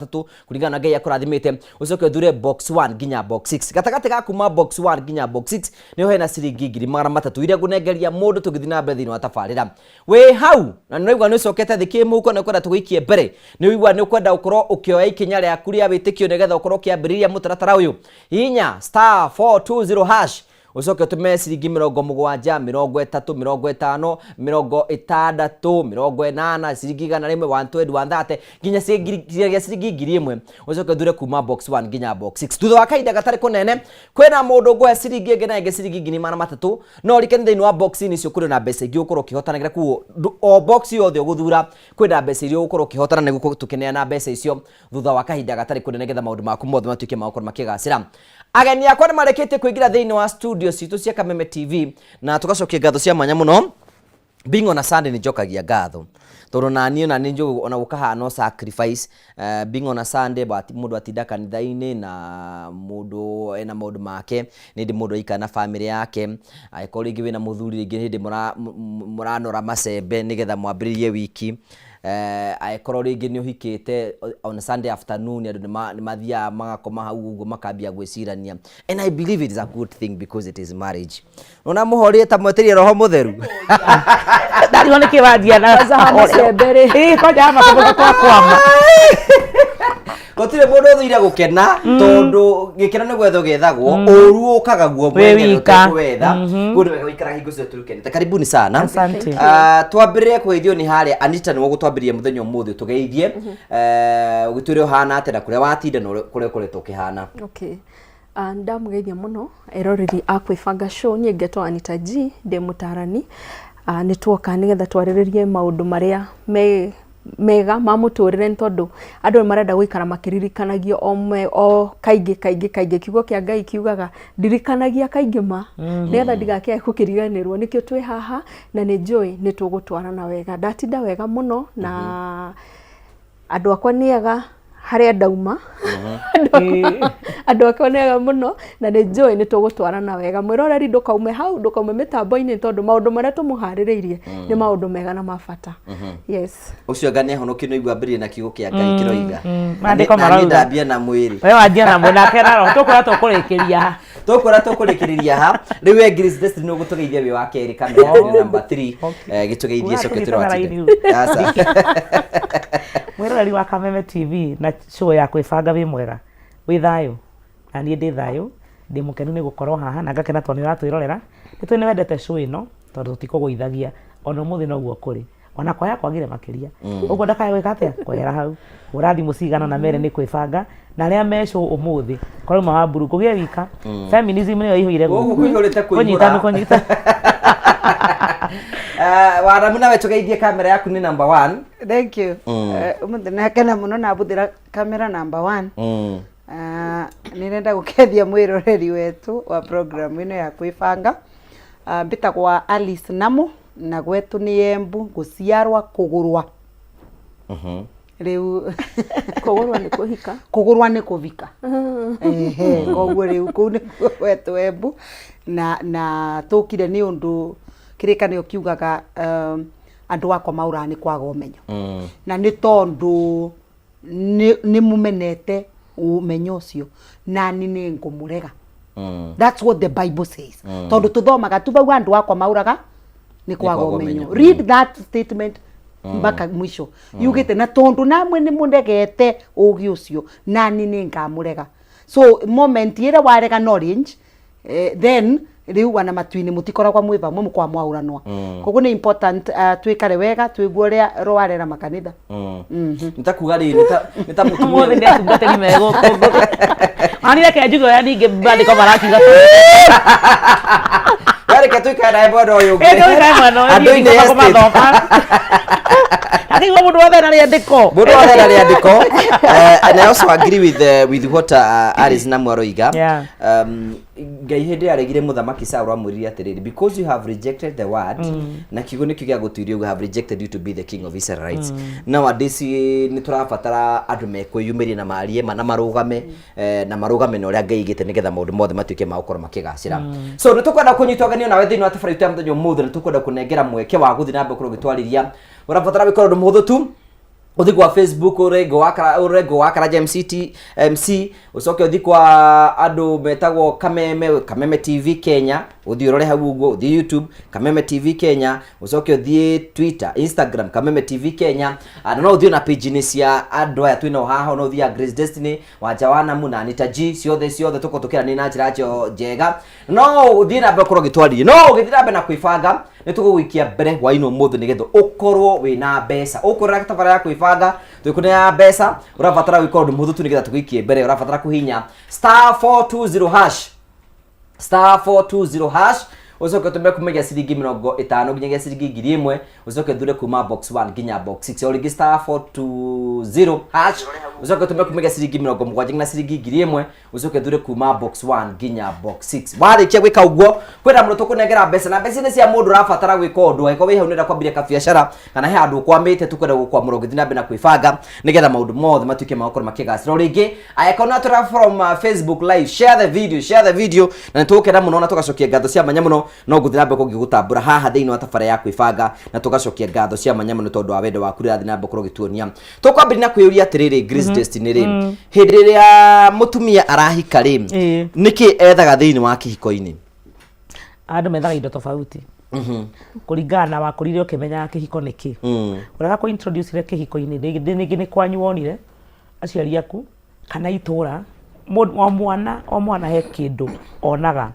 tatu kuringana na ngai akurathimite ucoke uthure box 1 nginya box 6 gatagati ga kuma box 1 nginya box 6 niho hena ciringi 3,300 iria ngunengeria mundu tugithi na mbere thini wa tafarira we hau na noigwa ni ucokete thiki muko na kwenda tugikie mbere ni uigwa ni ukwenda ukorwo ukioya ikinya ria kuria witikio nigetha ukorwo kiambiriria mutaratara uyu hinya *420# ucoke tume ciringi 70, 30, 50, 60, 80, ciringi 100, 120, 130 nginya ciringi 1,000 ucoke thure kuma box 1 nginya box 6 thutha wa kahinda gatari kunene kwena mundu ngwe ciringi ingi na ingi ciringi 3,300 no rike thiini wa box ni cio kuri na mbeca ingi ukorwo kihotanagira ku o box yothe uguthura kwenda mbeca irio ukorwo kihotana niguo tukineana mbeca icio thutha wa kahinda gatari kunene getha maundu maku mothe matuike makorwo makigacira ageni akwa ni marekete kuingira thiini wa studio citu cia Kameme TV na tugacokia ngatho cia mwanya muno Bingo na Sunday ni njokagia ngatho tondu nani ona ni njogu ona gukaha no sacrifice Bingo na Sunday but mundu atinda kanitha-ini na mundu ena maundu make ni ndi mundu ikana family yake aikoro ingi wina muthuri ringi hindi muranora macembe nigetha mwambiririe wiki aikoro ringi ni uhikite on Sunday afternoon andu ni mathia magakoma hau uguo makambia gwicirania and I believe it is a good thing because it is marriage ona muhorie ta mweterie roho mutheru dari wone kiwandia na zahana sebere koja ama kwa kwama gotire mundu thuire gukena tondu gikena ni gwetho gethagwo uru ukaga guo mwene kwetha gundu wega ikara hingo cio turukenete karibuni sana twambirire kugeithio ni haria Anita ni gutwambirie muthenya umuthi tugeithie ugitwire hana ate na kuria watinda no kuria kuretwo kihana okay ndamugeithia muno eroreri akwibanga show ni ngetwa Anita G de mutarani ni twoka nigetha twariririe maundu maria mega mamuturire ntondu andu marenda guikara makiririkanagio o kaingi kiugo kia Ngai kiugaga ndirikanagia kaingi ma nigetha ndigake gukiriganirwo nikio twi haha na ni joy ni tugutwarana wega ndatinda wega muno na andu akwa niega haria ndauma andu akwa niega muno na ni joy ni tugutwarana wega mwiroreri ndukaume hau ndukaume mitambo-ini tondu maundu maria tumuhaririirie ni maundu mega na mabata yes ucio ngani honoki no igwa mbiri na kiugo kia Ngai kiroiga mandiko marauga ndambia na mwiri we wanjia na mwena kera tukura tukurikiria ha riu English Destiny no gutugeithia wi wa keri kamera number 3 gitugeithie coketiro watinde asa mwiroreri wa Kameme TV na show ya kwibanga wi mwega wi thayo na nie ndi thayo ndi mukenu ni gukorwo haha na ngakena tondu ratwirorera nitwe ni wendete show ino tondu tutikugwithagia ona muthi no guo kuri ona kwaya kwagire makiria uguo ndakaye wika atia kwera hau urathi mucigana na mere ni kwibanga na ria mesho umuthi korwo ma wamburu kugie wika feminism ni ihoire kunyita wara muna wetugeithie kamera yaku ni number 1 thank you umuthi nakena muno na buthira kamera number 1 nirenda gukethia mwiroreri wetu wa program ino ya kwibanga mbitagwa Alice Namu na gwetu ni Embu guciarwa kugurwa riu kugurwa ni kuhika kugurwa ni kuvika koguo riu kuu ni gwetu Embu na tukire ni undu kirikanio kiugaga andu akwa maura ni kwaga umenyo na ni tondu ni mumenete umenyo ucio nani ni ngumurega that's what the Bible says tondu tuthomaga tu bau andu akwa mauraga ni kwaga umenyo read that statement mpaka mwisho yugite na tondu namwe ni mundegete ugi ucio nani ni ngamurega so moment ira warega knowledge then riu wana matwini mutikoragwa mwiva mwe kwa mwauranwa koguo ni important twikare wega twigwo ria rwarera makanitha nitakuga ri nita muthi ndi atungatiri mego ani reke njugo ya ninge bandiko marakiga yareke twikara ebodo uyu twikara mwana andu ine mathoka ati mundu wothe na riandiko and I also agree with what Alice Namu aroiga ngai hindi aregire muthamaki Saul amwirire atiriri because you have rejected the word na kiugo nikio gia gutuirio you have rejected you to be the king of Israelites nowadays ni turabatara andu mekwiyumiria na marie na marugame na uria ngai igite nigetha maundu mothe matuike ma gukorwo makigacira so nitukwenda kunyitwaganio nawe thiini wa tabarĩra ya muthenya umuthi nitukwenda kunengera mweke wa guthi na mbere kurwo gitwariria urabatara bikorwo muhuthu tu uthi kwa Facebook urengo wa Karaja MC ucoke uthi kwa andu metagwo Kameme TV Kenya uthi urore hau uguo uthi YouTube Kameme TV Kenya ucoke uthi Twitter Instagram Kameme TV Kenya no uthi na page ni cia andu aya twina haha no uthi ya Grace Destiny wa Jawana Muna Anita G ciothe tuko tukira ni na njira njega no uthi na bekoro gitwari no ugithira be na kuibanga ni tuguikia mbere wa ino muthu nigetho ukorwo wina mbeca ukorera tabara ya kuibanga twikune ya mbeca urabatara gwika undu muthu tu nigetha tuguikie mbere urabatara kuhinya *420# ucoke tumbe kumenya ciringi 50 nginyagia ciringi 1000 ucoke thure kuma box 1 nginya box 6 o ringi *420# ucoke tumbe kumenya ciringi 70 nginya ciringi 1000 ucoke thure kuma box 1 nginya box 6 warikia gwika uguo kwenda mundu tukunengera mbeca na mbeca ni cia mundu rabatara gwika undu aiko wi hau nenda kwambia ka biashara kana he andu kwamite tukwenda gukwa murongo thina be na kwibanga nigetha maundu mothe matuike makoro makigacira ringi aiko na tura from Facebook live share the video na tukenda muno na tugacokia ngatho cia manya muno no guthira be kugigutambura haha thiini wa tabara ya kwibanga na tugacokia ngatho cia manya muno tondu wa wendo waku rirathi na mbokoro gituonia tukwambiri na kwiyuria atiriri Grace Destiny ri hindi ria mutumia arahika ri niki ethaga thiini wa kihiko-ini andu methaga indo tofauti kuringana wakurire ukimenya kihiko niki urega ku introduce kihiko-ini ningi ni kwanyu wonire aciari aku kana itura o mwana he kindu onaga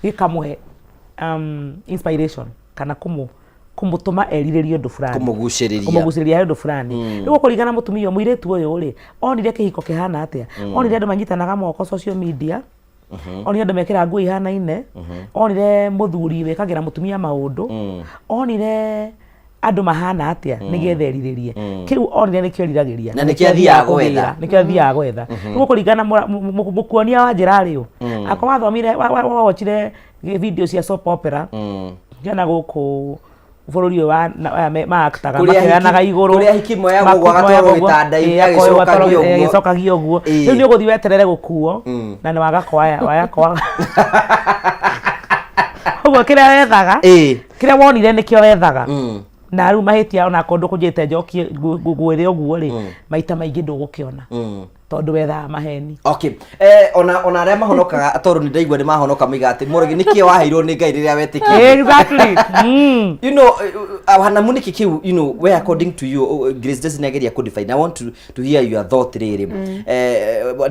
gikamuhe inspiration kana kumutuma eriririe undu fulani kumuguciriria undu fulani rigo kuringana mutumia muiretu uyu ri onire kihiko kihana atia onire andu manyitanaga moko social media onire andu mekira nguo ihanaine onire muthuri wekagira mutumia maundu onire andu mahana atia nigetha eriririe kiu onire nikio riragiria na nikio thia gwetha rigo kuringana mukuonia wa njira ri akwa wathomire watchire video cia soap opera jana guku bururi wa maaktaga makeanaga iguru kuria hikimo ya gwagatwaro gitanda-ini agicokagio guo riu ni uguthi weterere gukuo na ni waya kwa uguo kiria wethaga kiria wonire nikio wethaga na riu mahitia ona kondu kujite njoki ngwire uguo ri maita maingi ndugukiona tondu wethaga maheni okay ona aria mahonokaga atoru ni ndaigua ni mahonoka migati murugi nikio waheirwo ni ngai riria wetikia exactly you know hana muniki kiu you know where according to you Grace Destiny ageria ku define I want to hear your thought riri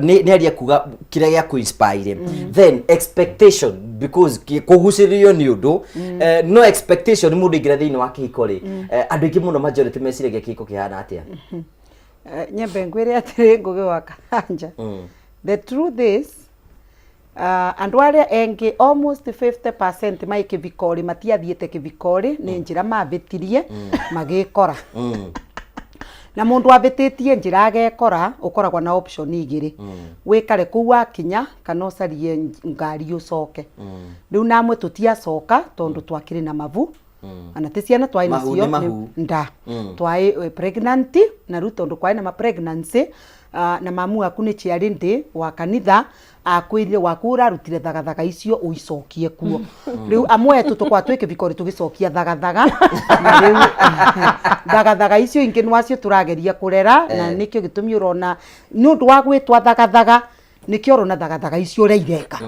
ni aria kuga kiria gia ku inspire then expectation because kuguciririo ni undu no expectation mundu ingira thiini wa kihiko ri andu ingi muno majority meciragia kihiko kihana atia nyembe ngwire atiri ngugi wa Karanja the truth is andu aria engi almost 50% mai kivikori matiathiete kivikori ni njira mabitirie magikora na mundu abititie njira agekora ukoragwa na option igiri wikare ku wakinya kana ucarie ngari ucoke riu namwe tutiacoka tondu twakiri na mavu ana ticiana twai nacio nda twai pregnant na riu tondu kwai na ma pregnancy na mamu aku ni ciari ndi wa kanitha akwirire waku urarutire thagathaga icio uicokie kuo riu amwe tukwa twike vikori tugicokia thagathaga na riu thagathaga icio ingi nwacio turageria kurera na nikio gitumi urona ni undu wa gwitwa thagathaga nikio urona thagathaga icio reireka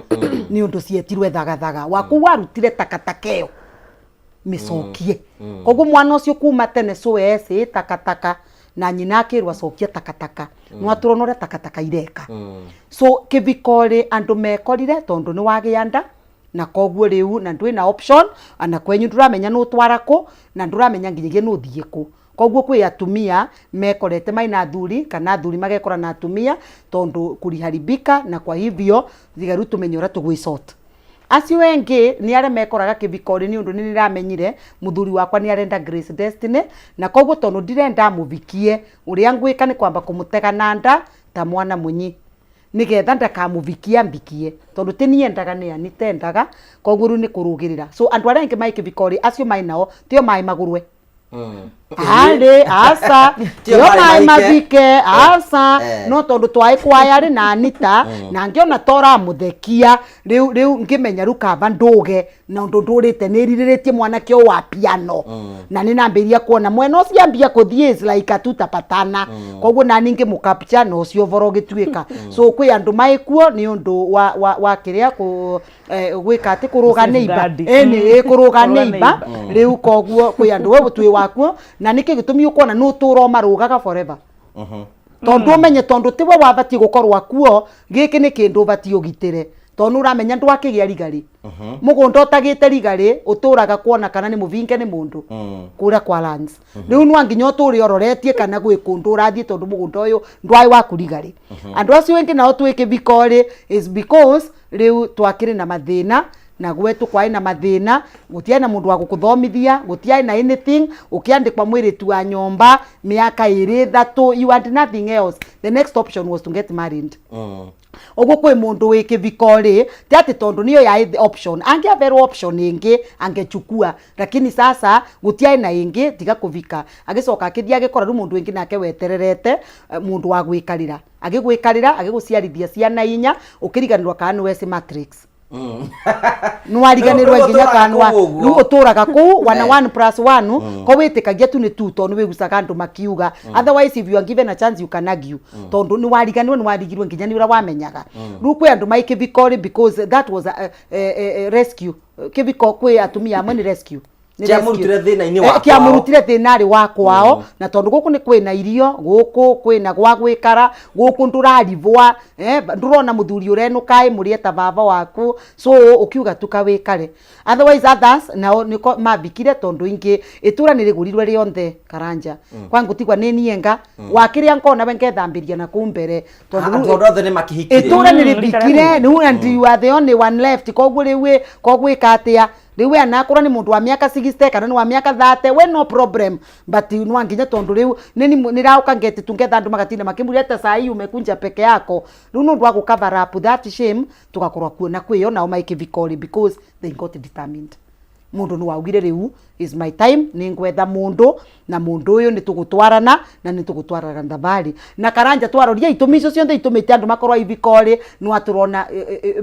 ni undu cietirwe thagathaga waku warutire takatakeo micokie koguo mwana ucio kuma tene soese takataka na nyina akirwa cokia takataka no turonore takataka ireka so kivikori andu mekorire tondu ni wagianda na koguo riu na ndui na option ana kwenyu nduramenya no twarako na nduramenya nginyagia no thieko koguo kwi atumia mekorete maina thuri kana thuri magekora na atumia tondu kuriharibika na kwa hivyo thigaru tumenyora tugwisota acio wengi ni aria mekoraga kivikori ni undu ni niramenyire muthuri wakwa ni arenda Grace Destiny na koguo tondu ndirenda muvikie uria ngwika ni kwamba kumutega nanda ta mwana munyi nigetha ndakamuvikia mbikie tondu tiniendaga ni anitendaga koguo ru ni kurugirira so andu aria engi mai kivikori acio mai nao tio mai magurwe Hali asa Tio yo mai mai maike. mathike asa no tondu twai kwaya ri na Anita na ngiona tora muthekia riu ngimenya rukamba nduge na undu ndurite niriritie mwanake wa piano na ninambiria kuona mwena ucio ambia kuthie is like atutapatana koguo na ningi mukapcha no ucio voro gituika so kwi andu maikuo ni undu wa kiria ku gwika ati kuruga neighbor eni kuruga neighbor riu koguo kwi andu we twi wakuo na niki gitumi ukona no turo marugaga forever tondu umenye tondu tiwe wabati gukorwa kuo giki ni kindu bati ugitire tondu uramenya ndwakigia rigari mugunda utagite rigari uturaga kuona kana ni muvinge ni mundu kura kwa lands riu nwa nginya uturi ororetie kana gwi kundu urathie tondu mugunda uyu ndwai waku rigari andu acio wengi nao twike bikori is because riu twakiri na mathina na gwetu kwai na mathina gutiai na mundu wa gukuthomithia gutiai na anything ukiandikwa mwiritu wa nyomba miaka 2-3 you want nothing else the next option was to get married ogo kwe mundu wiki vikori tiati tondu niyo ya option angiaverwa option ingi angechukua lakini sasa gutiai na ingi tiga kuvika agicoka akithia agikora ru mundu ingi nake wetererete mundu wa gwikarira agigwikarira agiguciarithia ciana inya ukiriganirwa kana wese matrix nwariganirwa nginya kanwa ru uturaga ku 1+1 ko witikagia tu ni 2 tondu wigucaga andu makiuga otherwise if you are given a chance you can argue tondu ni warigirwe nginya ni ura wamenyaga ru kwi andu maike bikori because that was a rescue kibiko kwi atumia amwe ni rescue kiamurutire thina-ini wa kwao kiamurutire thina-ri wa kwao na tondu guku ni kwina irio guku kwina gwa gwikara guku ndurarivwa ndurona muthuri urenukai murieta baba waku so ukiuga tukawikare otherwise others nao niko mabikire tondu ingi itura nirigurirwe rionthe Karanja kwangu tigwa ni nienga wakiria nkona wengethambiria na kumbere tondu othe ni makihikire itura niribikire nu and you are the only one left koguo riwe kogwika atia riwe anakora ni mundu wa miaka 60 kana ni wa miaka 30 we no problem but nwa nginya tondu riu ni rauka ngeti tungetha andu magatina makimureta saa hii umekunja peke yako riu nundu wa cover up that shame tugakorwa kuona kwiyo na maiki vikori because they got determined mundu ni waugire riu is my time ni ngwetha mundu na mundu uyu ni tugutwarana na ni tugutwarana thabari na Karanja twaroria itumico cionthe itumite andu makorwa ivikori no aturona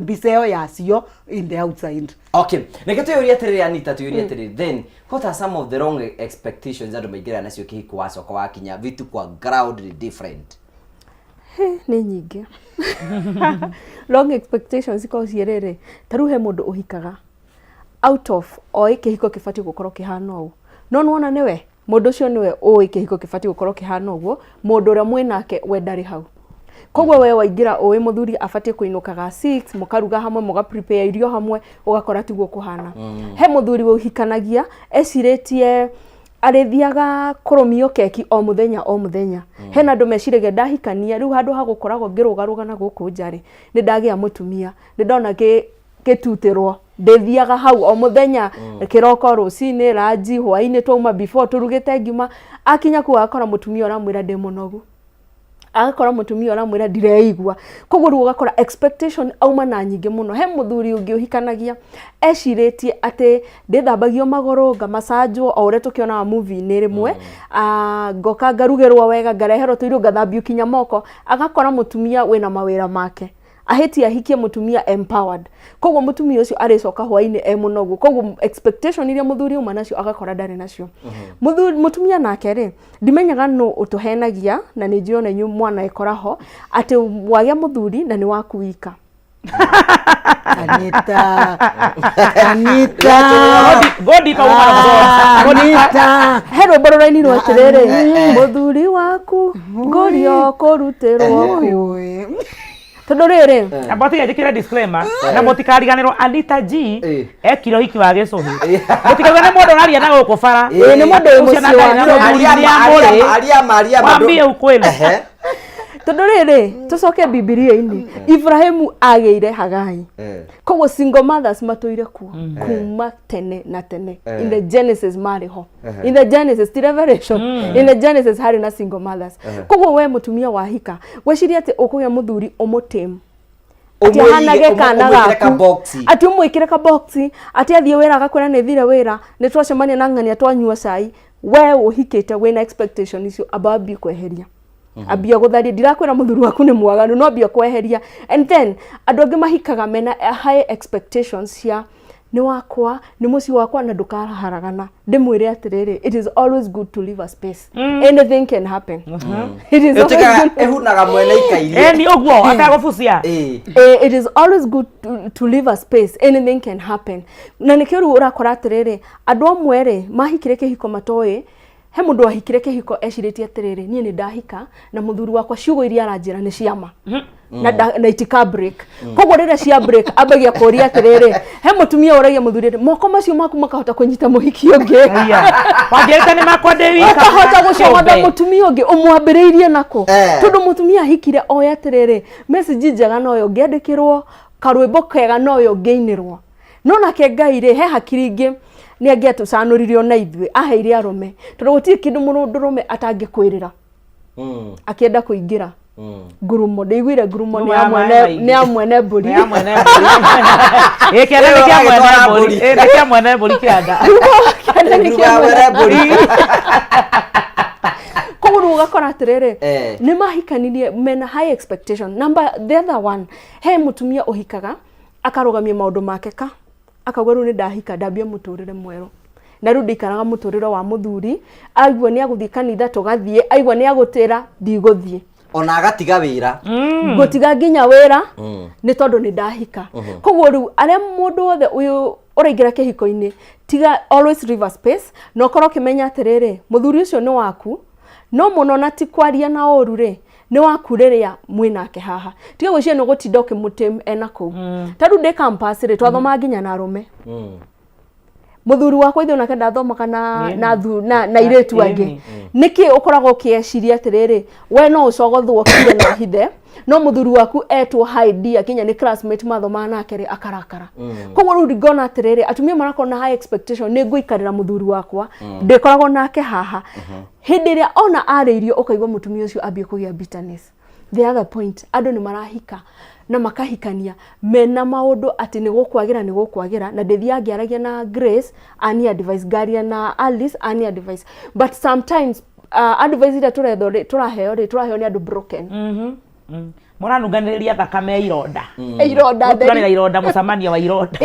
biseo yacio in the outside. Okay, negeto yuri atiriri Anita tuyuri atiriri then what are some of the wrong expectations andu maigira nacio kihiko wacoka wakinya vitu kwa ground different ni nyingi wrong expectations iko cierere taruhe mundu uhikaga out of oi kihiko kifati gukorwo kihana u no nuona niwe mundu ucio niwe oi kihiko kifati gukorwo kihana uguo mundu uria mwinake wendari hau koguo we waingira oi muthuri afati kuinukaga 6 mukaruga hamwe muga prepare irio hamwe ugakora tiguo kuhana he muthuri we uhikanagia eciritie arithiaga kurumio keki o muthenya hena andu meciragia ndahikania riu handu ha gukoragwo ngirugaruga na guku njari ni ndagia mutumia ni ndona gitutirwo ndethiaga hau o muthenya kiroko rucini ranji hwaini twauma before turugite ngima akinya ku akora mutumia oramwira ndi munogu agakora mutumia oramwira ndireigua koguo ru ugakora expectation auma na nyingi muno he muthuri ungi uhikanagia eciritie ati ndithambagio maguru ngamacanjwo o uria tukiona movie ni rimwe ngoka ngarugerwo wega ngareherwo tuirio ngathambio kinya moko agakora mutumia wina mawira make aheti ahikie mutumia empowered koguo mutumia ucio aricoka hwaini munogu koguo expectation iria muthuri uma nacio agakora ndari nacio mutumia nake ri ndimenyaga no utuhenagia na ni jiona nyu mwana ekoraho ati wagia muthuri na ni waku wika Anita godi pa Anita hero bororaini no atirere muthuri waku ngorio kurutirwo tondu riri abati ndikira disclaimer na mutikariganirwo Anita G ekiro hiki wa gicuhi mutikariganirwo mundu raria na guku bara ni mundu aria mwambie ukweli tondu riri tucoke Bibilia-ini Ibrahimu ageire Hagai koguo single mothers matuire kuo kuma tene na tene in the Genesis mariho in the Genesis Revelation in the Genesis hari na single mothers koguo we mutumia wahika gweciria ati ukuya muthuri umutim ati hanage kana gaku ati umwikire ka boxi ati athie wira agakwira ni thire wira ni twacemania na ng'ania twanyua cai we uhikite wina expectation icio abambie kweheria ambia gutharia ndirakwira muthuri waku ni mwaganu no ambia kweheria and then andu angi mahikaga mena high expectations cia ni wakwa ni muci wakwa na ndukaraharagana ndimwire atiriri it is always good to leave a space anything can happen it is always ehunaga mwene ikairie ni ogwo akagofucia it is always good to leave a space anything can happen na nikiru urakora atiriri andu amwere mahikire kihiko matoe he mundu ahikire kihiko eciritie atiriri nie ni ndahika na muthuri wakwa ciugo iria aranjira ni ciama na itika break koguo rira cia break ambagia kuria atiriri he mutumia uragia muthuri moko macio maku makahota kunyita muhiki ungi wajeta ni makode wika akahota gucomotha mutumia ungi umwambiriirie nako tondu mutumia ahikire oya atiriri message njega noyo ngiandikirwo karwimbo kega noyo ngeinirwo no nake Ngai ri he hakiri ingi ni angiatucanuririo na ithui aheire arume tondu gutie kindu murume atangikwirira akienda kuingira ngurumo ndeiguire ngurumo ni amwene mburi ekere ni kia mwene mburi ni kia mwene mburi kianda koguo ugakora atiriri ni mahikanirie mena high expectation the other one he mutumia uhikaga akarugamia maundu make ka akauga ru ni ndahika ndambia muturire mweru na ru ndikaraga muturire wa muthuri aigua ni aguthii kanitha tugathie aigua ni agutira ndiguthie ona agatiga wira gutiga nginya wira ni tondu ni ndahika koguo ru aria mundu wothe uyu uraingira kihiko-ini tiga always leave a space no korwo kimenya atiriri muthuri ucio ni waku no muno na ti kwaria na oru ri ni waku riria mwinake haha tiga gwicira no gutinda ukimutim ena ku tondu ndi campus ri twathoma nginya na arume muthuri wakwa ithu nake ndathoma kana na iretu angi niki ukoragwo kieciria atiriri we no ucogothwo kire na hithe no muthuri waku etwo hide akinya ni classmate mathoma nake ri akarakara koguo ru ngona atiriri atumia marako na high expectation ni nguikarira muthuri wakwa ndikoragwo nake haha hindi ria ona ariirio ukaigwa mutumia ucio ambie kugia bitterness the other point andu ni marahika na makahikania mena maundu ati ni gukwagira na ndethi angiaragia na Grace ani advice garia na Alice ani advice but sometimes advice ira turaheo ni andu broken muranunganiriria thakame ironda ironda ironda mucamania wa ironda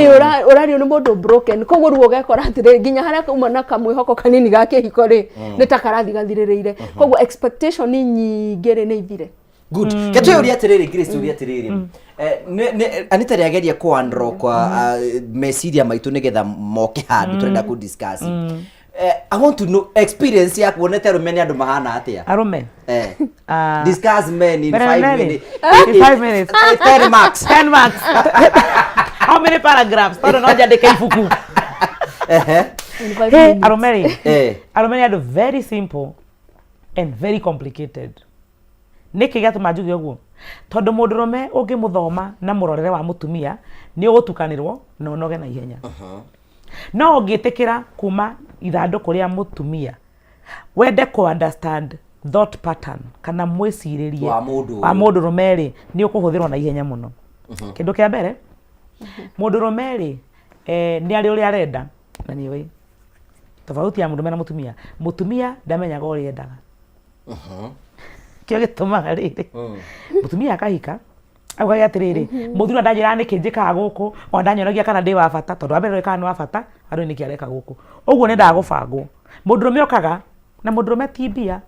urario ni mundu broken koguo ruo gekora atire nginya haria kuma na kamwihoko kanini gake hiko ri ni takarathi gathiririire koguo expectation ni nyingi ri ni ithire good ketu uri atiriri Grace uri atiriri Anita riageria kuandro kwa meciria maitu nigetha moke handu turenda ku discuss I want to know experience yaku wonete arume ni andu mahana atia arume discuss men in 5 minutes 5 minutes 10 marks how many paragraphs tondu no njandike ibuku arume ni andu very simple and very complicated niki gatuma njuge uguo tondu mundurume ungimuthoma na murorere wa mutumia ni ugutukanirwo na unoge na ihenya no ungitikira kuma ithanduku ria mutumia wende ku understand thought pattern kana mwiciririe wa mundurume ri ni ukuhuthirwo na ihenya muno kindu kia mbere mundurume ri ni ari uri arenda na ni wi tofauti ya mundurume na mutumia ndamenyaga uri endaga kio gitumaga riri mutumia akahika auga atiriri muthuri ndanjira ni kinjika guku o ndanyoragia kana ndi wa bata tondu ambere kana wa bata andu ni kiareka guku uguo ni ndagubangwo mundurume okaga na mundurume tibia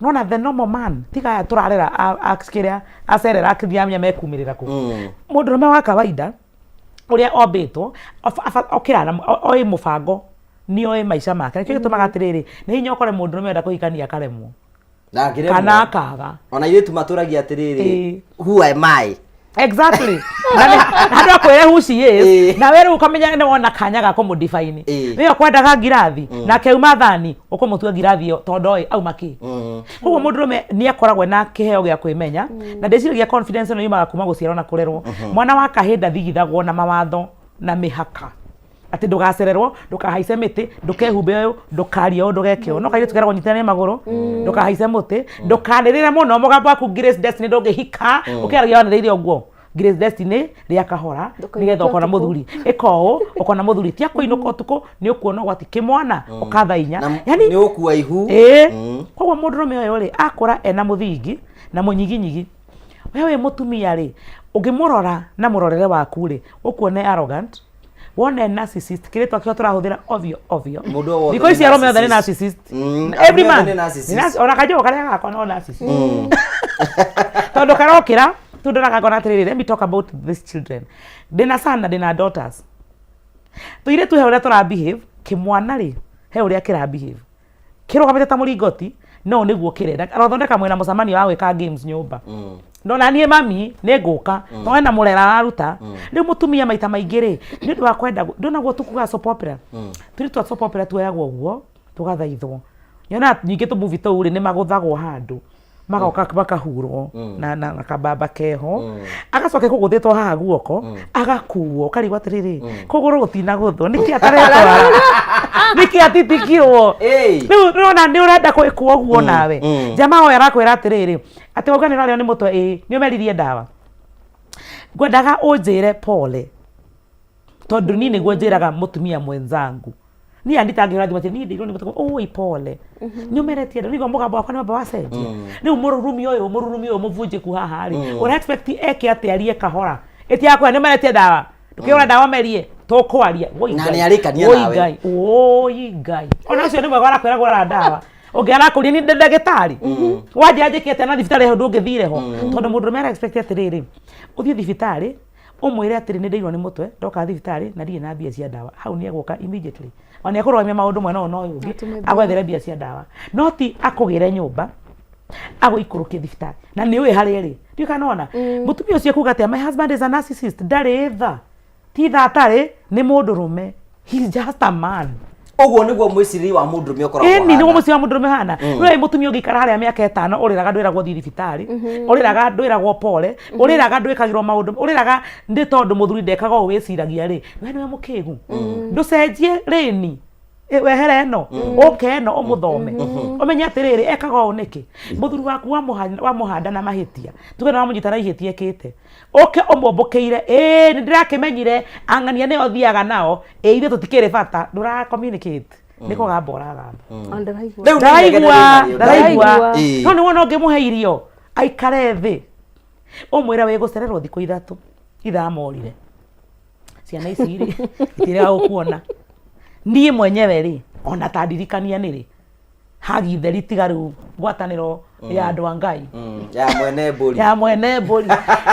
nona the normal man tiga turarera akiria acerera akithiamia mekumirira ku mundurume wa kawaida uria ombitwo okirana oi mubango ni oi maisha make kio gitumaga atiriri ni hinya ukore mundurume enda kuhikania karemwo kana akaga ona ile tumaturagia atiriri who am I exactly nadu akwere who she is na wewe ukamenya ne wona kanya gako mu define wewe kwendaga ngirathi na keuma thani ukumutua ngirathi tondu au maki koguo mundurume ni akoragwe na kiheo gya kwimenya na ndeciragia confidence no yumaga kuma guciarwo na kurerwo mwana wa kahinda thigithagwo na mawatho na mihaka ati ndugacererwo ndukahaice miti ndukehumbe uyu ndukaria undu gekeo no kaire tukeragwo nyitane maguru ndukahaice muti ndukanirire muno mugambo waku Grace Destiny ndungihika ukeragia waniriire uguo Grace Destiny ria kahora nigetha ukona muthuri ikoo ukona muthuri tia kuinuka utuku ni ukuona gwati kimwana ukatha inya yani ni ukua ihu kwa mundu rume uyu ri akora ena muthingi na munyiginyigi wewe mutumia ri ungimurora na murorere waku ri ukuone arrogant wone narcissist kiritwa kio turahuthira ovyo because ici arome othe ni narcissist every man ona kajo karia gakwa no narcissist tondu karokira tunduraga ngona atiriri let me talk about these children dina sana dina daughters tuire tu he uria tura behave kimwana ri he uria kira behave kirugamite ta muringoti no niguo kirenda arathondeka mwina mucamani wa gwika games nyumba ndona nie mami ne nguka no ena murera araruta riu mutumia maita maingi ri ni ndu wa kwenda ndona guo tukuga soap opera turi twa soap opera tuoyagwo guo tugathaithwo nyona nyingi tu movie tu ri ni maguthagwo handu magoka bakahurwo na kababa keho agacoke kuguthitwo haha guoko agakuo karigwo atiriri kuguru gutina guthwo niki ataretwara niki atitikirwo riu rona ni urenda kwikwo guo nawe jamaa oya arakwira atiriri ati oganira rio ni mutwe ni umeririe ndawa ngwendaga unjire pole tondu ni niguo njiraga mutumia mwenzangu ni anditangira thimati ni ndirwo ni mutwe oi pole ni umeretie ndio mugambo wakwa ni baba wacenjia ni umururumi uyu muvunjiku haha ri ura expect eke atiarie kahora eti yakwa ni umeretie ndawa tukiona ndawa merie tukwaria na ni arikania nawe oi ngai ona ucio ni mwega arakwira gwara ndawa ongiara kuri ni ndagitari wajia njikite na thibitari ho ndungithire ho tondu mundu mera expect atiriri uthie thibitari umwire atiri ni ndeirwo ni mutwe ndoka thibitari na ndie na mbia cia ndawa hau ni agoka immediately ona akuromia maundu mwena no yugi agwethere mbia cia ndawa no ti akugire nyumba aguikurukie thibitari na ni wi hari ri ndio kanona mutumia ucio kuga ati my husband is a narcissist ndari tha ti tha atari ni mundu rume he's just a man oguo niguo mwiciri wa mundu rume ukoragwo ni niguo mwiciri wa mundu rume hana we mutumia ungikara haria miaka 5 uriraga ndwiragwo thibitari uriraga ndwiragwo pole uriraga ndwikagirwo maundu uriraga ndi tondu muthuri ndekaga wiciragia ri we niwe mukigu nducenjie rini wehere no oke no umuthome umenye atiriri ekaga uniki muthuri waku wa muhanda na mahitia tugena wamunyita na ihitie kite oke omombokeire ni ndirakimenyire angania ne othiaga nao ithe tutikire bata ndura communicate niko gamboraga ndaraigua no ni wona ungimuhe irio aikare thi umwira we gucererwo thiku 3 ithamorire ciana ici ri itirega gukuona nie mwenyewe ri ona tandirikania ni ri hagitheri tigaru gwataniro ya andu angai ya mwene mburi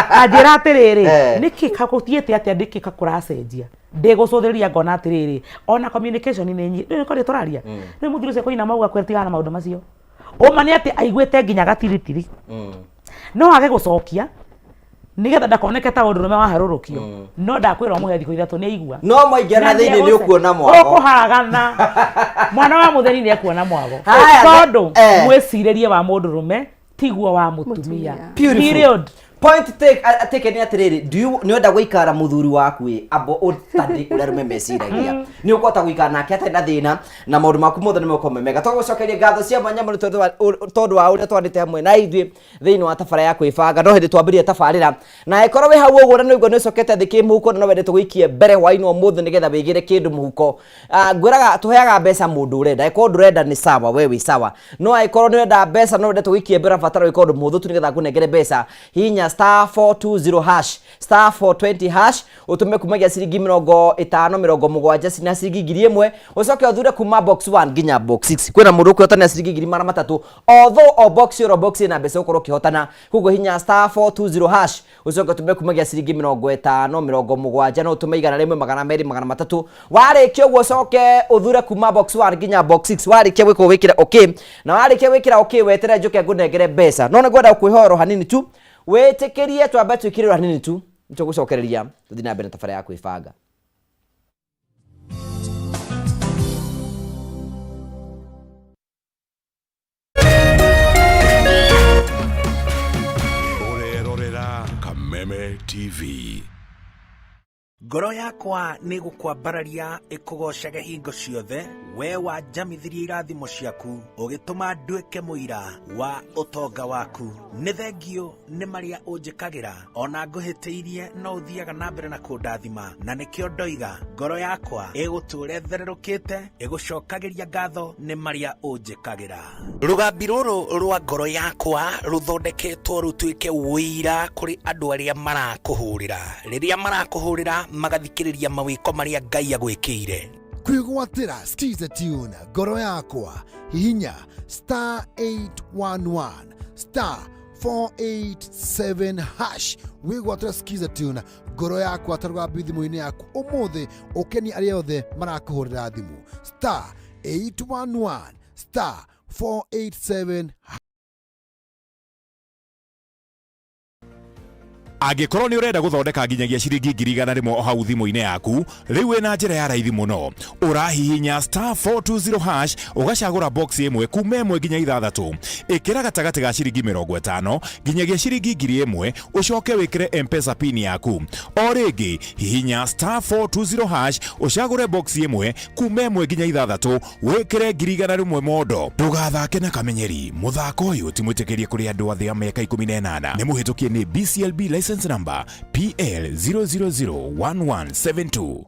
anjira atiriri niki kakutiete atia ndiki kakuracenjia ndigucuthiria ngona atiriri ona communication ni nyi ni kori turaria ni muthuri ucio koina mauga kwertigana maundu macio umani ati aiguite nginya gatiritiri no age gucokia nigetha ndakoneke ta undu rume waharurukio no ndakwira muhe thikũ 3 ni aigua no moingana thiini ni ukuona mwago ukuharagana mwana wa mutheni ni ekuona mwago tondu mwiciririe wa mundu rume tiguo wa mutumia period point take ni atiriri ni wenda guikara muthuri waku abo utandi uria rume meciragia ni ukota guikara nake atari na thina na maundu maku mothe ni moko memega twagucokeria ngatho cia mwanya muno tondu wa uria twandite hamwe na ithuĩ thiini wa tabara ya kwibanga no hindi twambirie tabarira na ikorwo wi hau uguo na niguo ni ucokete thiki muhuko na no wendete guikie mbere hwaini umuthi nigetha wigire kindu muhuko ngwiraga tuheaga mbeca mundu urenda ikorwo ndurenda ni sawa wewe sawa no ikorwo ni wenda mbeca no wendete guikie mbere batara ikorwo muthu tu nigetha kunengere mbeca hinya *420 hash *420 utume kumagia ciringi 50 70 na ciringi 1000 ucoke uthure kuma box 1 nginya box 6 kwina mundu kwihotana ciringi 300 although o box ro box na mbeca ukorwo kihotana kugo hinya *420 hash ucoke utume kumagia ciringi 50 70 no utume igana rimwe 200 300 warikio uguo ucoke uthure kuma box 1 nginya box 6 warikio gwiko wikira okay na warikio wikira okay wetere njuke ngunengere mbeca no ngwenda kwihoro hanini tu wetikirie twambe twikiriro hanini tu nitugucokereria tuthi na mbere tabara ya kwibanga Orerorera Kameme TV. Ngoro yakwa nĩ gũkwambararia ĩkũgocage hingo ciothe we wanjamithirie irathimo ciaku ũgĩtũma nduĩke mũira wa ũtonga waku. Nĩ thengio nĩ marĩa ũnjĩkagĩra ona ngũhĩtĩirie no ũthiaga na mbere na kũndathima, na nĩkĩo ndoiga ngoro yakwa ĩgũtũũre thererũkĩte ĩgũcokagĩria ngatho nĩ marĩa ũnjĩkagĩra. Rũgambi rũrũ rwa ngoro yakwa rũthondeketwo rũtuĩke wĩira kũrĩ andũ arĩa marakũhũrĩra rĩrĩa marakũhũrĩra magathikĩrĩria mawĩko marĩa Ngai agwĩkĩire. Kwĩgwatĩra Skiza Tune ngoro yakwa hihinya *811 *487# wĩgwatĩra Skiza Tune ngoro yakwa ta rũgambi thimũ-inĩ yaku ũmũthĩ ũkeni arĩa othe marakũhũrĩra thimũ *811 *487#. Angĩkorwo nĩ ũrenda gũthondeka nginyagia ciringi 100,000 hau thimũ-inĩ yaku, rĩu wĩna njĩra ya raithi mũno. Ũrahihinya *420# ũgacagũra box ĩmwe kuma 1 nginya 6. Ĩkĩra gatagatĩ ga ciringi 50 nginyagia ciringi 1,000 ũcoke wĩkĩre M-Pesa pin yaku. O rĩngĩ hihinya *420# ũcagũre box ĩmwe kuma 1 nginya 6 wĩkĩre 100,000 modo. Ndũgathake na kamenyeri. Mũthako ũyũ ti mwĩtĩkĩrie kũrĩ andũ a thĩ ya mĩaka 18. Nĩ mũhĩtũkie nĩ BCLB license number PL0001172.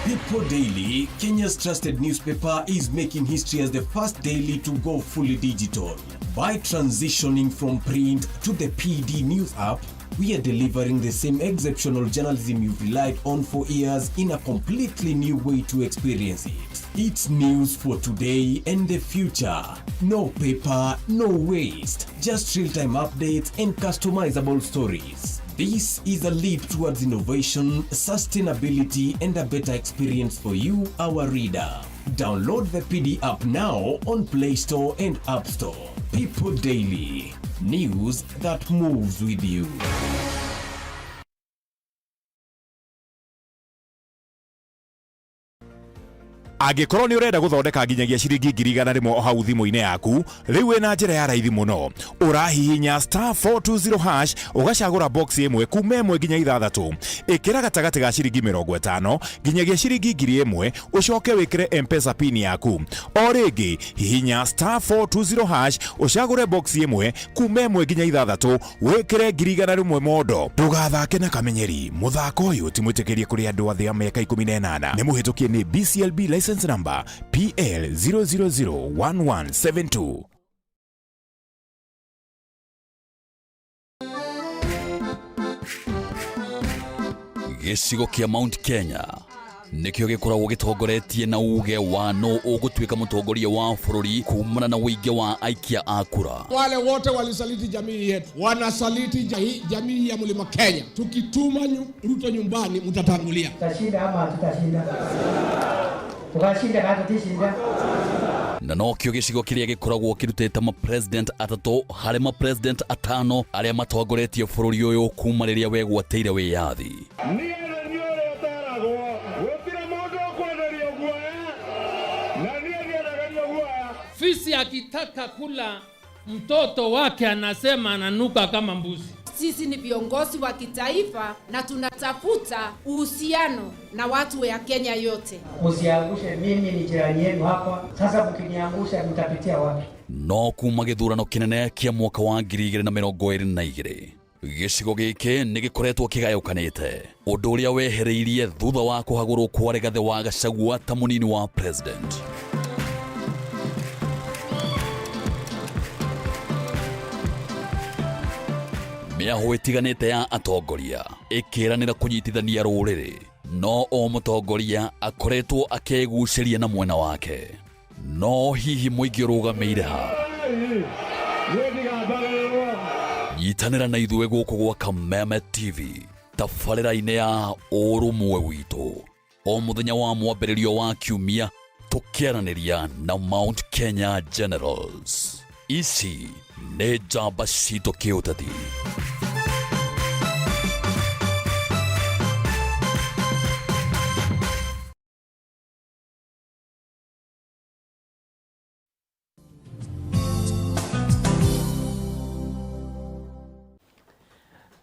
People Daily, Kenya's trusted newspaper, is making history as the first daily to go fully digital. By transitioning from print to the PD News app, we are delivering the same exceptional journalism you've relied on for years in a completely new way to experience it. It's news for today and the future. No paper, no waste. Just real-time updates and customizable stories. This is a leap towards innovation, sustainability, and a better experience for you, our reader. Download the PD app now on Play Store and App Store. People Daily. News that moves with you. Angĩkorwo nĩ ũrenda gũthondeka nginyagia ciringi 100,000 hau thimũ-inĩ yaku, rĩu wĩna njĩra ya raithi mũno. Ũrahihinya *420# ũgacagũra box ĩmwe kuma 1 nginya 6. Ĩkĩra gatagatĩ ga ciringi 50 nginyagia ciringi 1,000 ũcoke wĩkĩre M-Pesa pin yaku. O rĩngĩ hihinya *420# ũcagũre box ĩmwe kuma 1 nginya 6 wĩkĩre 100,000 modo. Ndũgathake na kamenyeri. Mũthako ũyũ ti mwĩtĩkĩrie kũrĩ andũ a thĩ ya mĩaka 18. Nĩ mũhĩtũkie nĩ BCLB license number PL0001172. Gĩcigo kĩa Mount Kenya nikio gikoragwo gitongoretie na uge wa no ũgũtuĩka mũtongoria wa bũrũri kumana na wĩingĩ wa aikia a kura. Wale wote walisaliti jamii yetu wanasaliti jamii ya Mlima Kenya. Tukituma Ruto nyumbani mtatangulia. Tutashinda ama tutashinda? Tukashinda hata tutashinda. Na nokio gĩcigo kĩrĩa gĩkoragwo kĩrutĩte ma-president atatũ harĩ ma-president atano arĩa matongoretie bũrũri ũyũ kuma rĩrĩa wegwatĩire wĩyathi. Fisi akitaka kula mtoto wake anasema ananuka kama mbuzi. Sisi ni viongozi wa kitaifa na tunatafuta uhusiano na watu wa Kenya yote. Usiangushe, mimi ni jirani yenu hapa. Sasa mkiniangusha mtapitia wapi? No kuma gĩthurano kĩnene kĩa mwaka wa 2022 gĩcigo gĩkĩ nĩ gĩkoretwo kĩgayũkanĩte, ũndũ ũrĩa wehereirie thutha wa kũhagũrwo kwa Rigathĩ wa Gachagua ta mũnini wa president. Mĩaho ĩtiganĩte ya atongoria ĩkĩranĩra kũnyitithania rũrĩrĩ, no o mũtongoria akoretwo akĩgucĩria na mwena wake. No hihi mũingĩ ũrũgamĩire ha nyitanĩra na ithuĩ gũkũ gwa Kameme TV tabarĩra-inĩ ya ũrũmwe witũ o mũthenya wa mwambĩrĩrio wa kiumia tũkĩaranĩria na Mount Kenya Generals. Ici nĩ njamba citũ kĩũteti.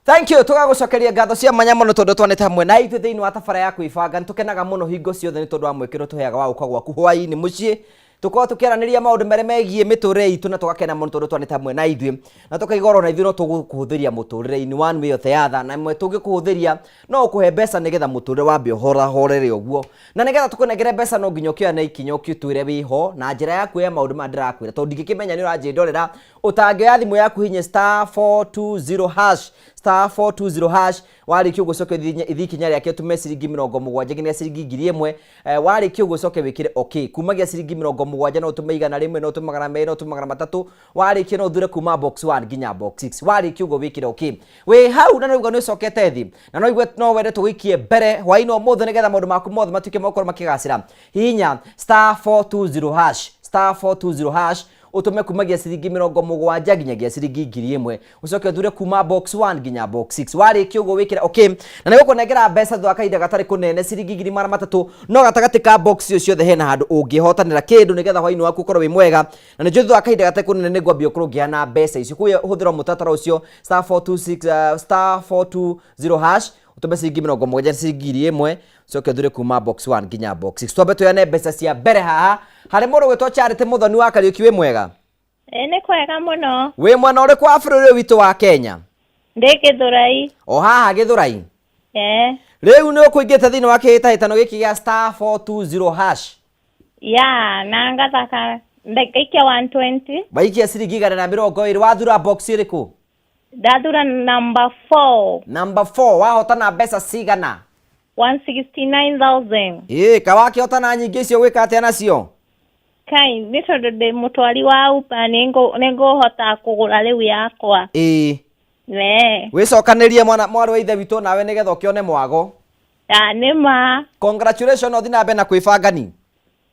Thank you tugagucokeria ngatho cia manya muno tondu twanite hamwe na ithu thiini wa tabara ya kwibanga nitukenaga muno hingo ciothe ni tondu wa mwikiro tuheaga wa uka gwaku hwaini mucii tukorwo tukiaraniria maundu mere megie miturire itu na tugakena muno tondu twanite hamwe na ithu na tukaigoro na ithu no tugukuhuthiria muturire-ini one way or the other na mwe tungikuhuthiria no ukuhe mbeca nigetha muturire wambe horere uguo na nigetha tukunengere mbeca no nginya ukioya na ikinya ukiutwire wiho na njira ya kuya maundu ma ndirakwira tondu ndingikimenya ni uranjindorera utangioya thimu yaku hinye *420# *420# warikio gucoke ithikinya riake tume ciringi 70 nginya ciringi 1000 warikio gucoke wikire okay kumagia ciringi 70 no tume igana rimwe no tumagana me no tumagana matatu warikio no thure kuma box 1 nginya box 6 warikio go wikire okay we hau na no cokete thi na no igwe no wende tugikie mbere hwaino mothe nigetha maundu maku mothe matuike makoro makigacira hinya *420# *420# utume kumagia ciringi 70 nginyagia ciringi 1000 ucoke thure kuma box 1 nginya box 6 warikio uguo wikira okay na niguo kunengera mbeca thwa kaida gatari kunene ciringi 300 no gatagati ka box cio ciothe hena handu ungihotanira kindu nigetha hwaini waku ukorwo wi mwega na nijo thwa kaida gatari kunene nigwambia kurungia na mbeca icio kuya huthira mutatara ucio *420# utume ciringi 70 ciringi 1000 ucoke thure kuma box 1 nginya box 6 twambe tuyane mbeca cia mbere haha hari mundu gwitwo Charity Muthoni wa Kariuki wi mwega ni kwega muno wi mwena uriku wa bururi witu wa Kenya ndi Githurai o haha Githurai riu ni ukuingite thiini wa kihitahitano giki gia *420# ya na ngathaka ndaikia 120 baikia ciringi 120 wathura box iriku ndathura number 4 number 4 wahotana mbeca cigana 169,000 kawaki hotana nyingi icio gwika atia nacio kai ni tondu ndi mutwari wa upa ningo hota kugura riu yakwa wicokanirie mwari wa ithe witu nawe nigetha ukione mwago nima congratulations othi na mbe na kwibangani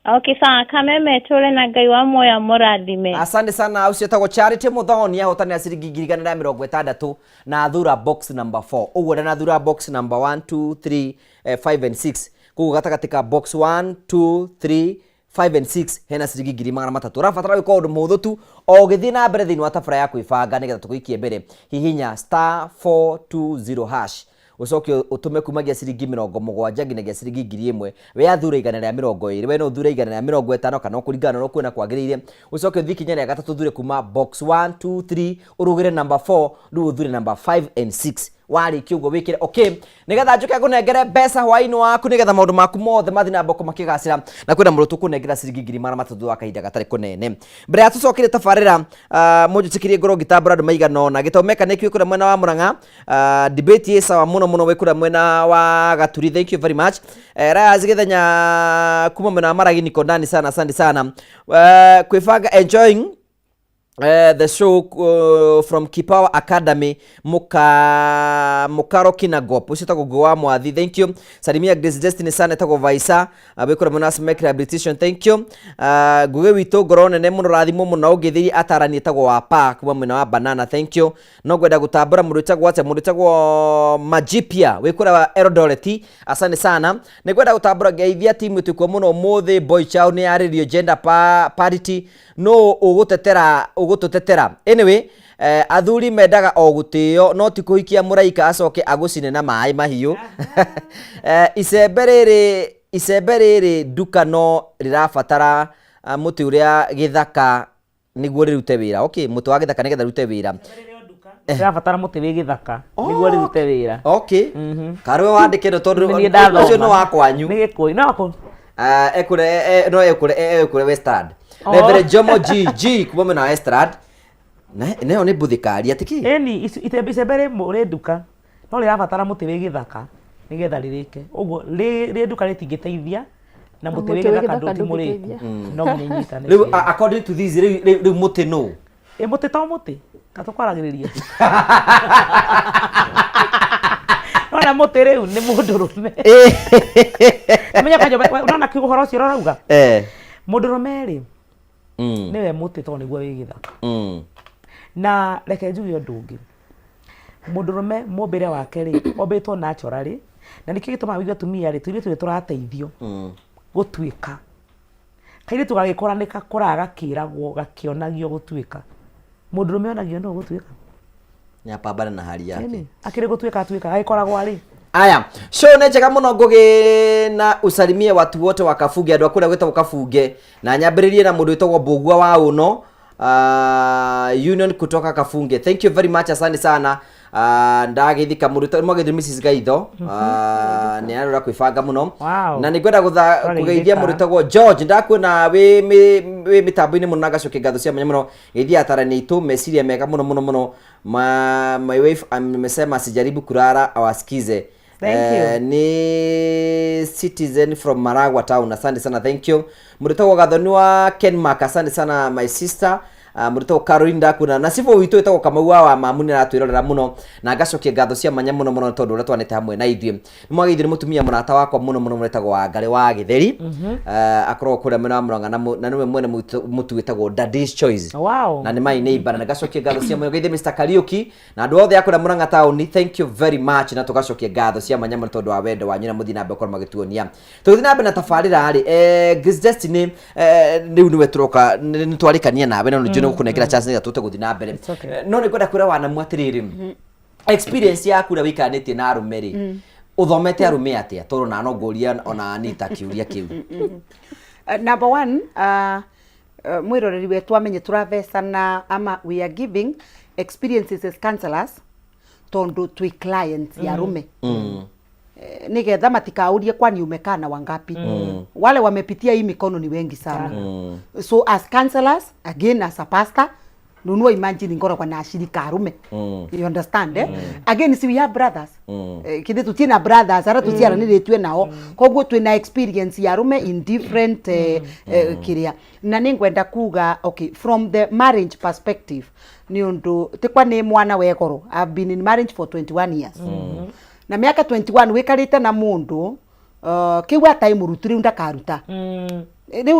okay sawa kameme tule na ngai wa moya murathime asante sana ucio etagwo Charity Muthoni ahotana ciringi 160 na thura box number 4 uguo na thura box number 1 2 3 5 and 6 kugu gatagati ka box 1 2 3 5 and 6 hena ciringi 300 rafatara wiko undu muthu tu o githi na mbere thiini wa tabara ya kwibanga nigetha tukuikie mbere hihinya *420# ucoke utume kumagia ciringi 70 nginyagia ciringi 1000 we athura igana rĩa 20 we no thura igana rĩa 50 kana kuringana no kwina kwagiriire ucoke thikinya rĩa gatatu thure kuma box 1 2 3 urugire number 4 ndu uthure number 5 and 6 warikio uguo wikire okay nigetha njuke kunengere mbeca hwaini waku nigetha maundu maku mothe mathi na mboko makigacira na kwina mundu tukunengera ciringi 300 wa kahinda gatari kunene mbere ya tucokire tabarira munjitikirie ngoro gitambura ndu maigana na gitomeka nikio kura mwena wa Murang'a debate is sawa muno we kura mwena wa Gaturi thank you very much raya zigethenya kuma mwena wa Maragi niko ndani sana asante sana kwifanga enjoying the show from Kipawa Academy Mukaro Kinagop usitago goa mwathi thank you salimia Grace Destiny sana tago Vaisa abekora mwana make rehabilitation thank you guge wito gorone ne muno rathimo muno ugithiri atarani tago wa pa kuma mwena wa Banana thank you no gwenda gutambura mundu tagwo Majipia wekora Eldoret asante sana ne gwenda gutambura geithia timu tukwo muno muthi boy chao ni aririo gender parity no ugututetera anyway athuri mendaga o gutio no ti kuhikia muraika acoke agucine na mai mahiu icembe riri duka no rirabatara muti uria githaka niguo rirute wira okay muti wa githaka nigetha rute wira rirabatara muti wi githaka niguo rirute wira okay karwe wandike no tondu ucio no wakwanyu ni gikui no ko ekure Westland Reverend Jomo G kuma mwena wa Estrad neo ni buthikari atiki eni icembe ri duka no rirabatara muti wi githaka nigetha ririke uguo ri duka ritingiteithia na muti wi githaka ndungimuriku no nginyitane riu according to this riu muti no muti to muti katukwaragiria ona muti riu ni mundurume menya kanyo unaona kiuhoro cio rauga mundurume ri niwe muti to niguo wi githaka na reke njuge undu ungi mundurume mumbire wake ri ombitwo naturally na nikio gituma wigwa tumia ri tuli turateithio gutwika kaire tugagikuranika kuraga kiragwo gakionagio gutwika mundurume onagio no gutwika nyapambana na hali yake akire gutwika aikoragwo ari. Aya, show ne njega muno ngugi na usalimie watu wote wakafuge andu akura gwetagwo kafuge na nyambiririe na mundu wetagwo Mbugua wa uno Union kutoka Kafunge. Thank you very much, asante sana. Ndagithika mundu mwagithiri Mrs Gaitho ni arora kwibanga muno na nigwenda kugeithia mundu wetagwo George ndakwona wi mitambo-ini muno na gacoke ngatho cia muno geithia atarani itu meciria mega muno my wife amesema sijaribu kulala awasikize. Ni Citizen from Maragwa town. Asante sana, thank you. Murito gathoni wa Kenmark, asante sana my sister. Murito Caroline kuna na sifo wito etagwo Kamau wa mamuni na twirorera muno na gacokie ngatho cia manya muno tondu ura twanete hamwe na ithue nimwagithire mutumia munata wakwa muno etagwo wa Ngare wa Githeri akorwo kure mena muranga na niwe mwene mutu etagwo Daddy's Choice. Na ni my neighbor na gacokie ngatho cia manya geithie Mr Kariuki na andu othe akura Muranga town. Thank you very much na tugacokie ngatho cia manya tondu wa wendo wanyu na muthina mbe korwo magituonia tuthina mbe na tafarira ari Grace Destiny riu niwe turoka nitwarikania nawe na no kunekera chance ya tuta guthina mbere no nikwenda kwira wana mwatiriri experience yaku na wikanite na arumeri uthomete arume atia toro na no ngoria ona Anita kiuria kiu. Number 1 mwiroreri wetu amenye turavesana ama we are giving experiences as counselors tondu twi clients ya arume nigetha matikaurie kwani umekana wangapi. Wale wamepitia hii mikono ni wengi sana. So as counselors, again as a pastor, nunua imagine ngora kwa na ashirika arume. You understand again si we have brothers. Kide tutina brothers ara tutiara ni retwe nao koguo twina experience ya arume in different kiria na ningwenda kuga okay from the marriage perspective ni undu tikwa ni mwana wegoro. I've been in marriage for 21 years. Na miaka 21 wikarite na mundu kiwa time murutu ndakaruta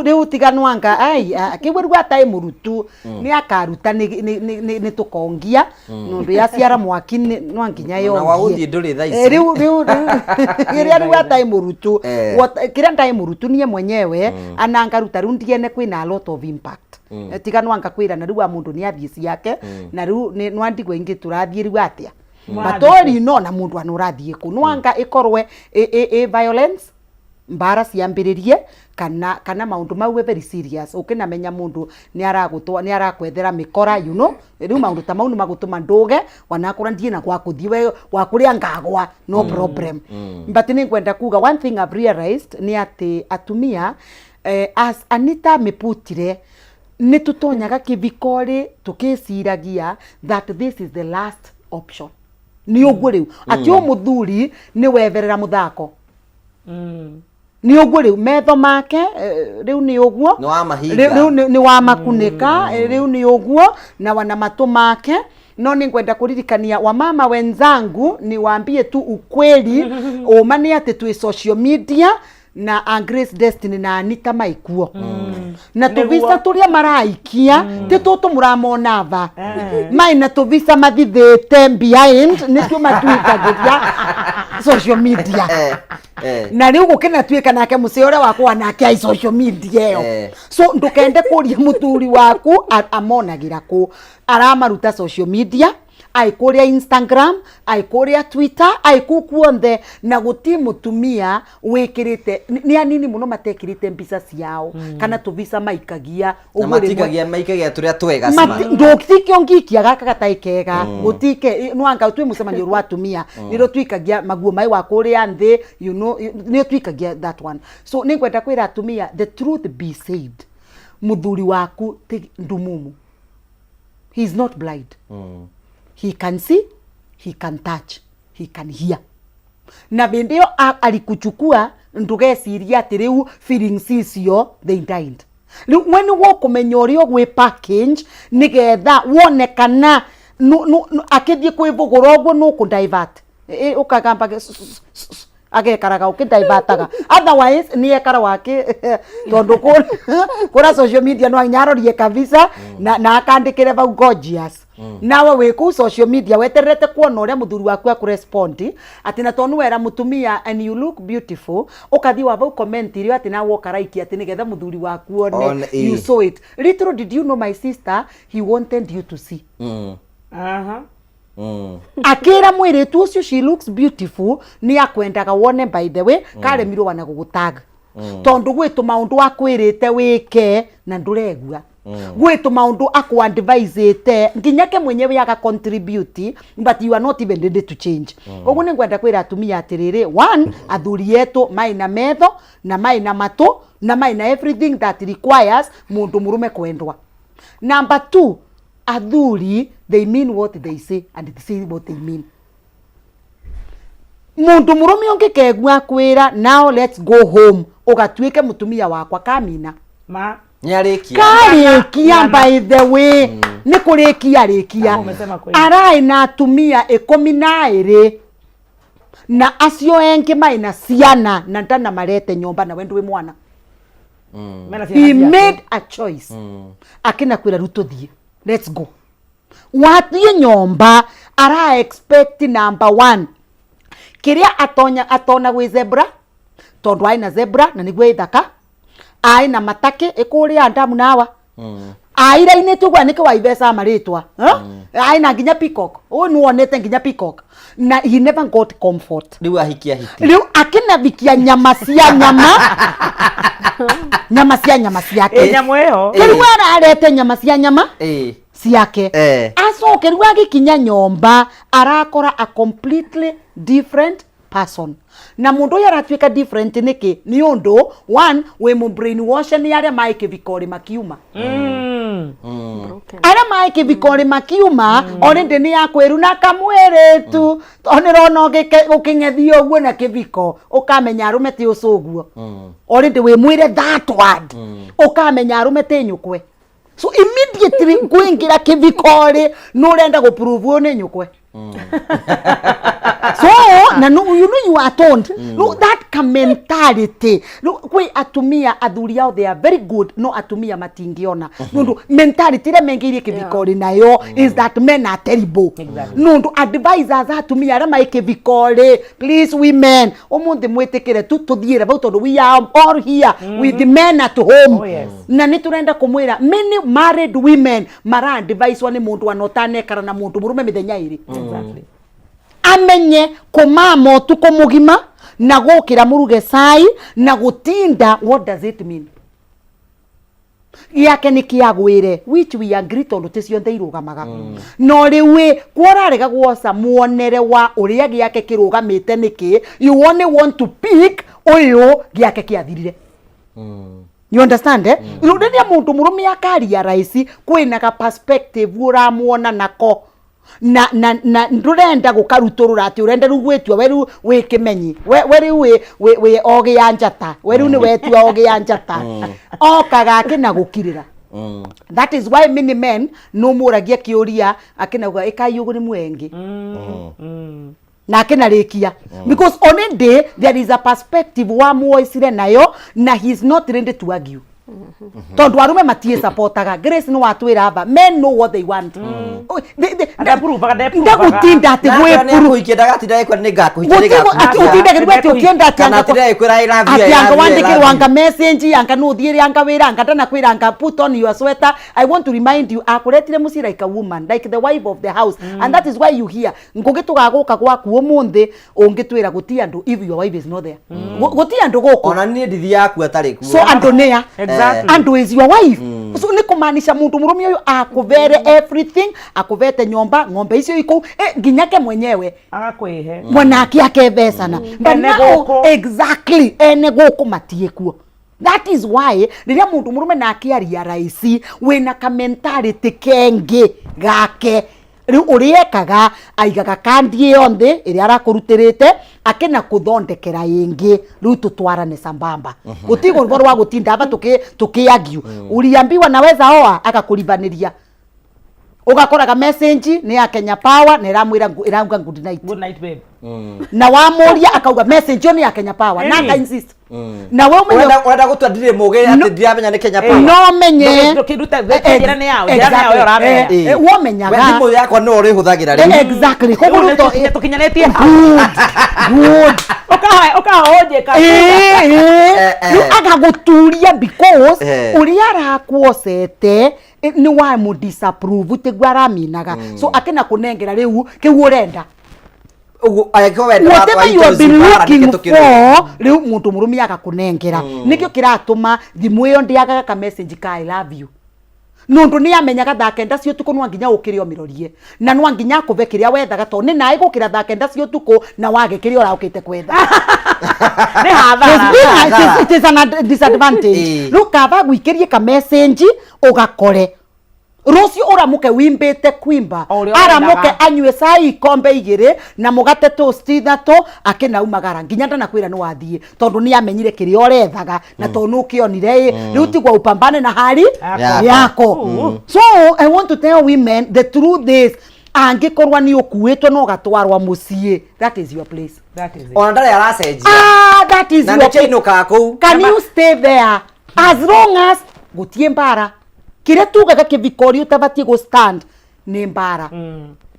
riu tiganwanga ai kiwa rwa time murutu ni akaruta ni tukongia nundu ya ciara mwaki nwanginya yo na wauthi nduri thaici riu kiria rwa time murutu kiria time murutu nie mwenyewe anangaruta riu ndiene kwina a lot of impact tiganwanga kwira na riu mundu ni athisi yake na riu nwandigwe ingi turathie riu atia matori no na mundu anurathie ku nwanga ikorwe violence mbara ciambiririe kana maundu mau very serious ukinamenya mundu ni arakwethera mikora you know riu maundu ta mau magutuma nduge wanakura ndie na gwakuthiwe wakuria ngagwa no problem but ni kwenda kuga one thing I've realized ni ati atumia as Anita meputire ni tutonyaga kivikori tukiciragia that this is the last option ni ogwo riu ati o muthuri ni weverera muthako ni ogwo riu metho make riu ni ogwo riu ni wa makunika riu ni ogwo na wana matu make no ningwenda kuririkania wa mama wenzangu ni waambie tu ukweli umani ati twi social media na Grace Destiny na Anita maikuo na tuvisa turia maraikia ti tutu muramona va mai na tuvisa mathithite behind ni tu matuikagiria social media na riu gukena tuika nake muciore wakwa nake ai social media yo so ndukende kuria muthuri waku amonagira ku aramaruta social media aikuria Instagram aikuria Twitter aikukuonthe na guti mutumia wikirite ni anini muno matekirite mbica ciao kana tuvisa maikagia maikagia turia twega sama ndokithike ongikia gaka gataikega gutike nwanga twi mucemanio rwa atumia niro twikagia maguo mai wa kuria nthi you know ni twikagia that one. So ningwenda kwira atumia the truth be said muthuri waku ti ndumumu, he is not blind. He can see, he can touch, he can hear. Na bendio alikuchukua ndugeciria ati riu feelings icio they died. When wo kumenya urio gwe package nigetha wonekana akithie kwivugura ogwo no ku divert ukagamba agekaraga ukidivataga otherwise ni ekara wake tondu kura social media no anyarorie kabisa na akandikire bau gorgeous nawe wiku social media weterete kuona uria muthuri waku akurespond ati na tonu wera mutumia and you look beautiful ukathi wa bau comment irio ati na woka like ati nigetha muthuri waku one you saw it. Little did you know my sister, he wanted you to see. akira mwiri tu ucio she looks beautiful ni akwendaga wone by the way kare miro wana gugutag tondu gwitu maundu akwirite wike na nduregua gwitu maundu akwa advise nginyake mwenyewe yaga contribute but you are not even ready to change koguo ni ngwenda kwira atumia atiriri one athuri yetu maina metho na maina matu na maina everything that requires mundu murume kwendwa. Number 2, athuri they mean what they say and they say what they mean. Mundu murume ongekegwa kwira now let's go home ugatwike mutumia wakwa kamina ma karikia by the way ni kurikia rikia arai na atumia 12 na acio engi maina ciana na ndana marete nyomba na wendu wi mwana he made a choice akina kwira Ruto thie let's go wathie nyomba ara expect number 1 kiria atona gwi zebra tondu aina zebra na niguo ithaka aina matake ikuria ndamu nawa aira ine tugwa nike wa ibesa maritwa aina nginya peacock nuonete nginya peacock na he never got comfort riu ahikia riu akina vikia nyama cia nyama ciake nyamo iyo riu ararete nyama cia nyama ciake acoke riu agikinya nyomba arakora a completely different person na mundu uyu aratuika different niki ni undu one we mu brainwash ni aria maike vikori makiuma aria maike vikori makiuma already ni yakwiru na kamwere tu onirona ukingethio uguo na kiviko ukamenya arume ti ucuguo already we mwire that word ukamenya arume ti nyukwe so immediately kuingira kivikori no renda go prove ni nyukwe so na no you know you are told no that mentality no kwe atumia athuri yao they are very good no atumia matingiona no mentality ile mengirie kivikori nayo is that men are terrible no advisors atumia ara maike vikori please women omunde mwetekere tu tuthiire bau tondu we are all here with the men at home na ni turenda kumwira many married women mara advise one mundu anotanekara na mundu murume mithenya iri amenye kumama tu kumugima na gukira muruge sai na gutinda what does it mean yake ni kiagwire which we agree tondu ticio ndeirugamaga no riwe kworarega gwosa muonere wa uria giake kirugamite niki you only want to pick uyu giake kiathirire you understand rudia mundu murume akaria raisi kwina ka perspective uramuona nako na ndurenda gukaruturura ati urenda rugwetwa weru wikimenyi weru we oge ya njata weru ni wetwa oge ya njata okaga akina gukirira that is why many men no muragia kiuria akina ikayugo ni mwengi na akina rekia because on a day there is a perspective wa muoisire nayo na he is not ready to argue tondu arume matie supportaga Grace no watwira aba men know what they want ndagutinda ati gwikuru ikendaga atira ikwa ni ngakuhitiriga utinda gitwe ati ukienda ati kana atira ikwira irathie ati anga wandikirwa anga message anga no thiire anga wira anga tana kwira anga put on your sweater. I want to remind you akuretire muci like a woman like the wife of the house and that is why you hear ngugitugaguka gwaku umuthi ungitwira guti andu if your wife is not there guti andu guku ona ni ndithi yaku atari ku so andu nia and is your wife so ni kumaanisha mundu murume uyu akuvere everything akuvete nyomba ng'ombe icio iko nginyake mwenyewe agakwihe mwanake akevesana exactly ene guku matiekuo. That is why riria mundu murume na akiaria raisi wina ka mentality kengi gake riu uriekaga aigaga kandi yonthe iria arakurutirite akena kuthondekera ingi riu tutwarane sambamba utigo ngoro wa gutinda aba tukiagio uliambiwa naweza oa akakulibaniria ugakoraga message ni ya Kenya Power na iramwira irauga good night babe na wamuria akauga message ni ya Kenya Power na aka insist na wewe wenda gutwandire muge ati ndiramenya ni Kenya Power no menye kiruta njira ni yao yo ramenya wo menyaga thimu yakwa no uri huthagira riu exactly koguo tukinyanetie good okahoje ka no agaguturia because uria arakuosete ni wa mu disapprove tegwara minaga so akena kunengera riu kiu urenda whatever you have been looking for riu muntu murumi agakunengera nikio kiratuma thimu iyo ndiagaga ka message ka I love you nundu ni amenyaga thakenda cio tuko nwa nginya ukirio mirorie na nwa nginya kuve kiria wethaga to ni nae gukira thakenda cio tuko na wage kiria uraukite kwetha ni hathara it is a disadvantage look aba gwikirie ka message ugakore Rocio uramuke wimbite kwimba aramuke anywe sai ikombe igire na mugate toast thato akenaumagara nginya ndana kwira no wathie tondu ni amenyire kiri orethaga na tonu kionire riu tigwa upambane na hali yako so I want to tell women the truth is angikorwa ni ukuitwo no gatwarwa mucie that is your place ona ndare aracenjia that is your place can you stay there as long as gutie mbara kire tugaga kivikori utabatie go stand ni mbara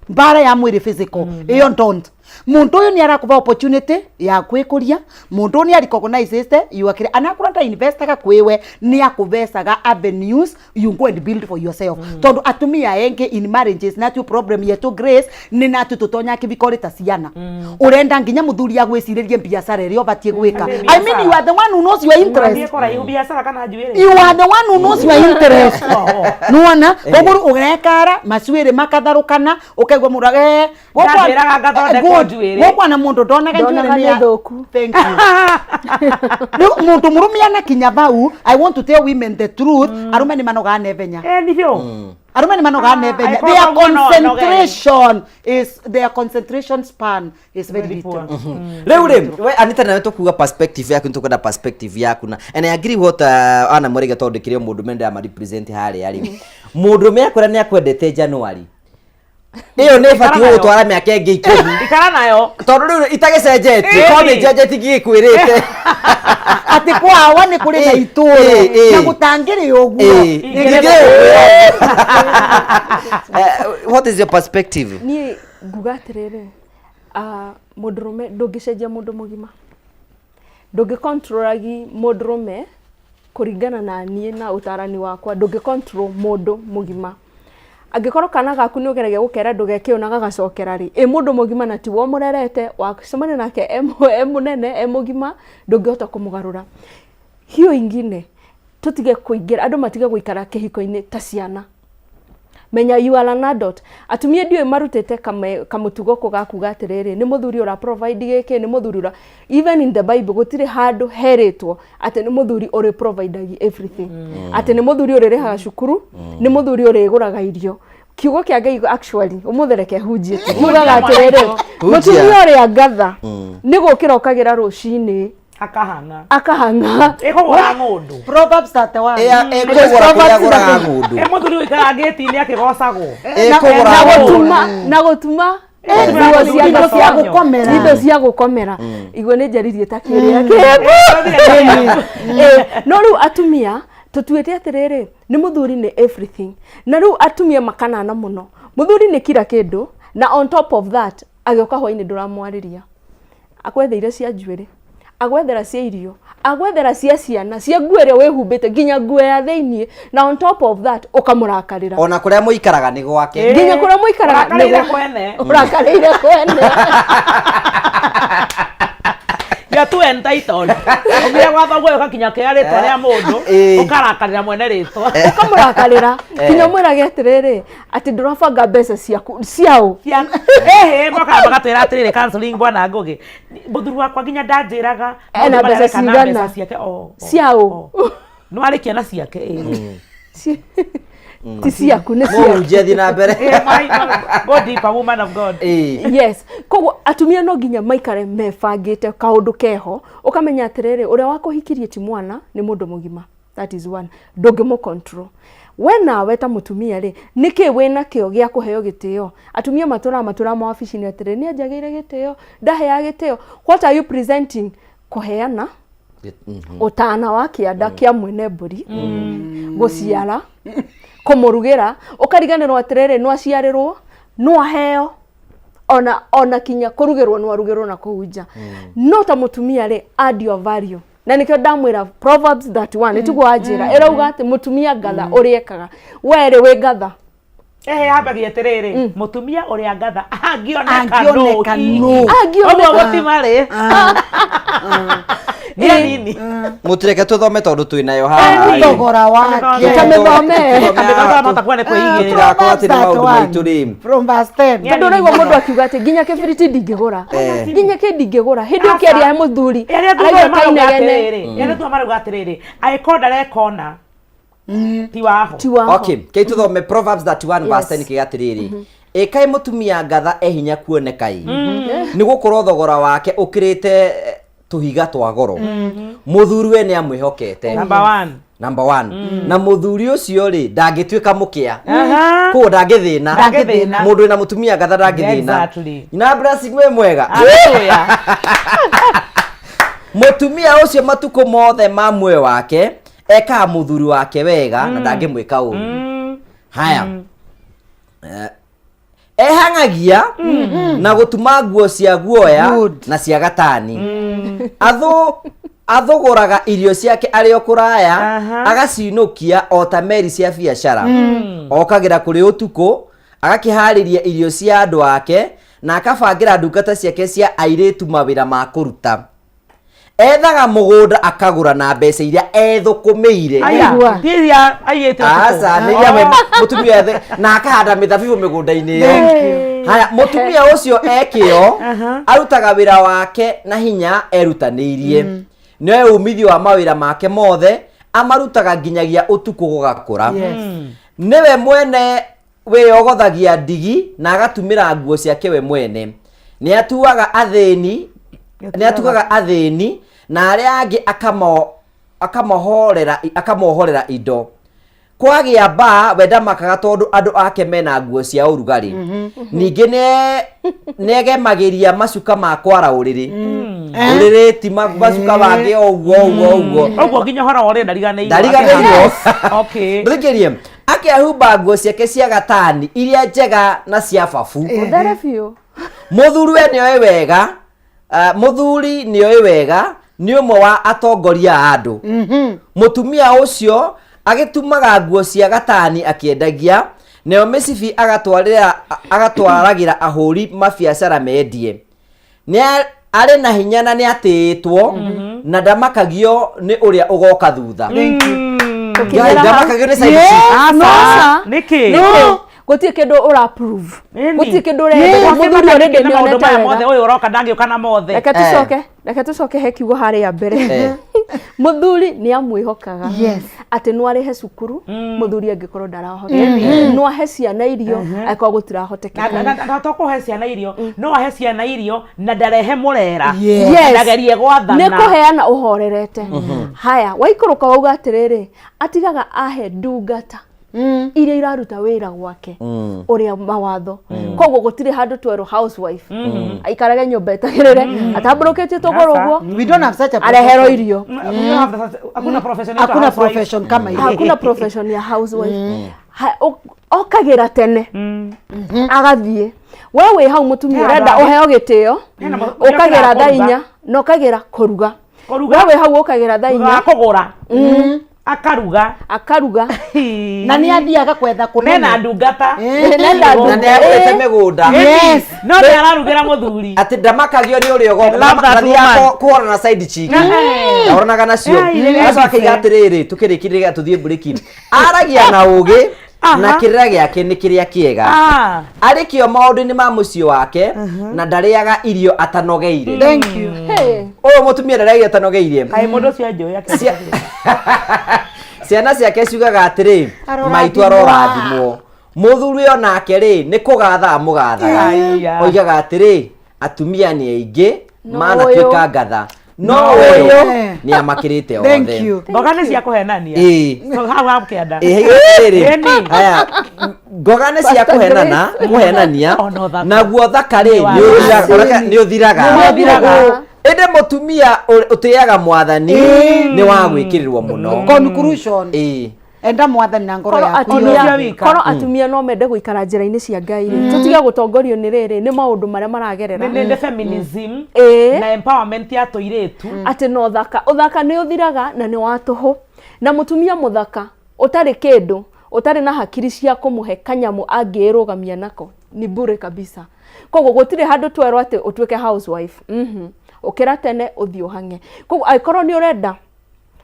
mbara ya mwiri physical iyo don't mundu uyu ni arakuva opportunity ya kwikuria mundu ni recognize you akire anakuranta investaga kwiwe ni akuvesaga avenues you go and build for yourself tondu atumia enge in marriages na tu problem yetu grace ni na tutonya kivikori ta ciana urenda nginya muthuri agwiciririe biashara rio batie gwika I mean you are the one who knows your interest you are the one who knows your interest nuona goguru ugekara macuire makatharukana ukaigwa murage gokwa na mundu donaga njuire ni thoku thank you mundu murumia na kinya bau I want to tell women the truth arume ni manoga nevenya nivyo arume ni manoga nevenya their concentration span is very little reu we Anita na wetu kuga perspective yaku ntukwenda perspective yaku na and I agree what ana Muriga tondu kirio mundu mende ya represent hali yari mundu me akora ni akwendete January iyo ne fati gutwara miaka ingi 10 ikara nayo tondu riu itagecenjetie kobe njejeti gikwirite ati kwa wani kuri na ituro na gutangire uguo what is your perspective ni gugatirere mundurume ndungicenjia mundu mugima ndungicontrolagi mundurume kuringana na nie na utarani wakwa ndungicontrol mundu mugima angikoro kana gaku ni ugerege gukera ndugeke ona gagacokera ri mundu mugima na tiwo murerete wakicemana nake emunene emugima ndungihota kumugarura hiyo ingine tutige kuingira andu matige guikara kihiko-ini ta ciana menya you are an adult atumia ndio marutete kamutugo ko gakuga atiriri ni muthuri ora provide geke ni muthuri ora even in the Bible gutire handu heretwo ati ni muthuri ore provide everything ati ni muthuri ore rehaga cukuru ni muthuri ore guraga irio kiugo kia Ngai actually umuthereke hunjie kugaga atiriri mutumia ore agatha ni gukira ukagira rucini akahanga ekogora ngundu Proverbs 31 ekogora kuria ngundu muthuri wikara geti ni akigocagwo na gutuma indo cia gukomera igwe ni njaririe ta kiria no riu atumia tutuite atiriri ni muthuri ni everything na riu atumia makanana muno muthuri ni kila kindu na on top of that agioka hwaini nduramwariria akwetheire cia njuire agwethera cia irio agwethera cia ciana cia nguere wehumbite nginya nguo ya thiini na on top of that ukamurakarira ona kuria muikaraga ni gwake nginya kuria muikaraga ni kwene urakarire kwene ya tu entitled ugira gwatha gwe ukakinya kiari twa ria mundu ukarakarira mwene ritwa ukamurakarira kinya mwirage atiriri ati ndurabanga mbeca ciao moka bagatwira atiriri counseling bwana Ngugi muthuru wakwa nginya ndanjiraga ena mbeca cigana ciao no arikia na ciake ti ciaku ni ciaku jethi na mbere God deep a woman of God yes koguo atumia no nginya maikare mebangite kaundu keho ukamenya atiriri uria wakuhikirie ti mwana ni mundu mugima that is one ndungimu control we nawe ta mutumia ri niki wina kio gia kuheo gitio atumia matura ma wabici ni atire ni ajageire gitio ndahea gitio what are you presenting kuheana utana wa kianda kia mwene mburi guciara kumurugira ukariganirwo atiriri no aciarirwo no aheo ona kinya kurugirwo no arugirwo na kuhunja no ta mutumia ri add your value na nikio ndamwira Proverbs 31 itugo ajira erauga ati mutumia ngatha uriekaga were we ngatha ambagia atiriri mutumia uria ngatha angioneka no angioneka gutimari nini mutireke tuthome tondu twinayo haha thogora wake kamethome matakwane kwigirira kwa ati ni maundu maitu ri from verse 10 tondu raigwa mundu akiuga ati nginya kibiriti ndingigura nginya kindingigura hindi ukiaria he muthuri yale tu amaruga atiriri aikonda rekona ti waho okay kei tuthome Proverbs 31 verse 10 kigatiriri ekai mutumia ngatha ehinya kuonekai ni gukorwo thogora wake ukirite tuhiga twa goro muthuri we ni amwihokete number 1 na muthuri ucio ri ndangituika mukia ko ndangithina mundu na mutumia ngatha ndangithina na blessing we mwega mutumia ucio matuko mothe ma mwe wake eka muthuri wake wega na ndangimwika uru haya ehangagia na gutuma nguo cia guoya na cia gatani athogoraga irio ciake ari okuraya agacinukia ota meri cia biashara okagira kuri utuko agakihariria irio cia andu ake na akabangira ndungata ciake cia airitu mawira ma kuruta ethaga mugunda akagura na mbeca iria ethukumiire tiria aiyete asa niria mutumia ethe na akahanda mithabibu migunda-ini iyo haya mutumia ucio ekio arutaga wira wake na hinya erutanirie niwe umithio wa mawira make mothe amarutaga nginyagia utuku gugakura niwe mwene wiyogothagia ndigi na agatumira nguo ciake we mwene ni atuaga atheni na aria angi akamohorera indo kwagia ba wenda makaga tondu andu ake mena nguo cia urugari ningi negemagiria macuka ma kwara uriri uriri ti macuka bangi oguo nginya hora ore ndariganeirio okay ndikirie akehumba nguo ciake cia gatani iria njega na cia babu muthuri we nioe wega muthuri nioe wega ni umwe wa atongoria andu mutumia ucio agitumaga nguo cia gatani akiendagia neo micibi agatwaragira ahuri mabiacara mendie ni ari na hinya na ni atitwo na ndamakagio ni uria ugoka thutha ndamakagio ni side niki gutie kindu ura approve gutie kindu renda muthuri already ni oneta mothe uyu uroka ndangi ukana mothe reke tucoke he kiugo haria mbere muthuri ni amwihokaga ati no ari he cukuru muthuri angikorwo ndarahota no ahe ciana irio akwa gutirahoteka na tokuhe ciana irio no ahe ciana irio na ndarehe murera ndagerie gwathana ni kuheana uhorerete haya waikuruka wauga atiriri atigaga ahe ndungata iria iraruta wira gwake uria mawatho koguo gutire handu twero housewife aikarage nyumba etagirire atamburukitie tugoro guo we don't have such a arehero irio hakuna profession kama ile hakuna profession ya housewife okagira tene agathie wewe hau mutumia renda uheo gitio ukagira thainya no ukagira kuruga wewe hau ukagira thainya kugura akaruga na ni athiaga kwetha kunene na ndungata na nĩagwĩte mĩgũnda no nĩ ararugira muthuri ati ndamakagio ni uria kuhora na side chick ndaronaga nacio acoka igatiriri tukirikirira tuthie break aragia na ugi na kirira giake ni kiria kiega arikio maundu-ini ma mucio wake na ndariaga irio atanogeire thank you uyu mutumia ndariaga atanogeire ai mundu cio njoya ciana ciake ciugaga atiri maitu arorathimwo muthuri onake ri ni kugatha mugathaga oigaga atiri atumia ni aingi mana twika ngatha no uyu ni amakirite othe ngoga ni cia kuhenania so hau hapo kianda haya ngoga ni cia kuhenania naguo thakari ni uthiraga ende mutumia utiaga mwathani ni wa gwikirirwo muno conclusion enda mwathani na ngoro yaku koro atumia no mende guikara njira-ini cia Ngai tutige gutongorio ni riri ni maundu maria maragerera ni feminism na empowerment ya toiretu ati no uthaka ni uthiraga na ni watuhu na mutumia muthaka utari kindu utari na hakiri cia kumuhe kanyamu angirugamia nako ni bure kabisa koguo gutire handu twero ati utuike housewife ukira tene uthio hange koguo aikoro ni urenda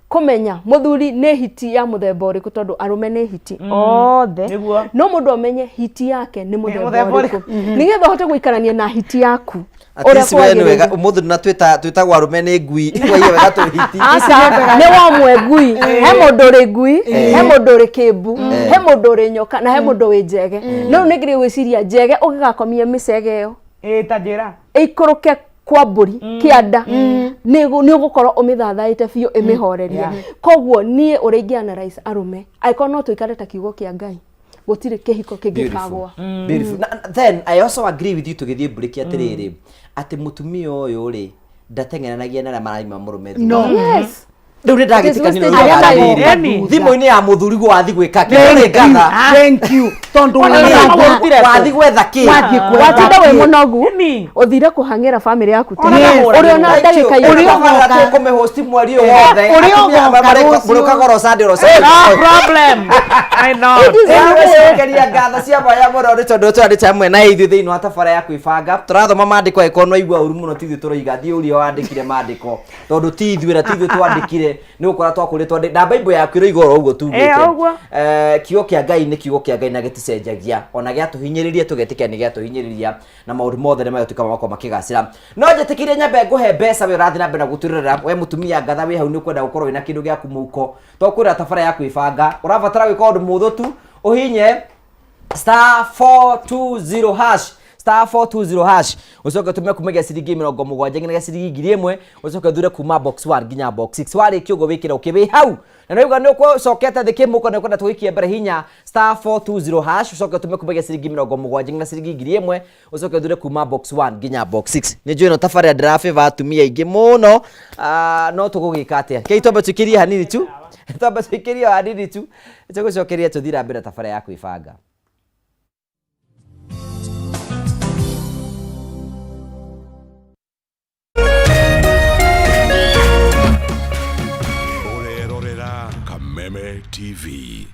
kumenya muthuri ne hiti ya muthemba uriku tondu arume ne hiti othe no mundu amenye hiti yake ni muthemba uriku nigetha hote guikarania na hiti yaku atisi wenu wega umuthu na twitagwo arume ni ngui kwa hiyo wega tu hiti ni wa mwe ngui he mundu ri ngui he mundu ri kimbu he mundu ri nyoka na he mundu wi njege no nigire gwiciria njege ugigakomia micege yo tajira ikuruke kwa mburi kianda ni ugukorwo umithathaite biu imihoreria koguo nie uringia na rais arume aiko no tuikare ta kiugo kia Ngai gutire kihiko kingikagwa beautiful then I also agree with you tugithie break atiriri ati mutumia uyu ri ndatengenanagia na maraima murume no yes Riu ndagitikanio thimu-ini ya muthuri gwathi gwika kiri ngatha thank you tondu wathi gwetha ki watinda we munogu uthire kuhangira family yaku uri ona ndagika uri ogora kume host mwari wothe uri kagoro sandiro problem I know keria ngatha cia baya muro ri tondu twari chamwe na ithu thiini wa tabara ya kwibanga turathoma mandiko ikono igwa uru muno tithu turoiga thi uri wandikire mandiko tondu tithu ira tithu twandikire ni ukora twakuritwo na Bible yaku iro igoro uguo tugite kiugo kia Ngai ni kiugo kia Ngai na giticenjagia ona giatuhinyiriria tugetikia ni giatuhinyiriria na maundu mothe ni mayotuka mako makigacira no njetikirie nyambe nguhe mbeca we urathi na mbere na guturira we mutumia ngatha we hau ni kwenda gukorwo wina kindu giaku muko twakwira tabara ya kwibanga urabatara gwika undu muthu tu uhinye *420# *420# ucoke tume kumega ciringi 70 nginya ciringi 1000 ucoke thure kuma box 1 nginya box 6 wari kiugo wikira ukibi hau na niuga ni ucokete thiki muko ni kwenda twikie mbere hinya *420# ucoke tume kumega ciringi 70 nginya ciringi 1000 ucoke thure kuma box 1 nginya box 6 ni njui no tabara ndirafiva atumia ingi muno no tugugika atia keitombe tukirie hanini tu tombe tukirie hanini tu tugucokeria tuthira mbere tabara ya kwibanga Kameme TV.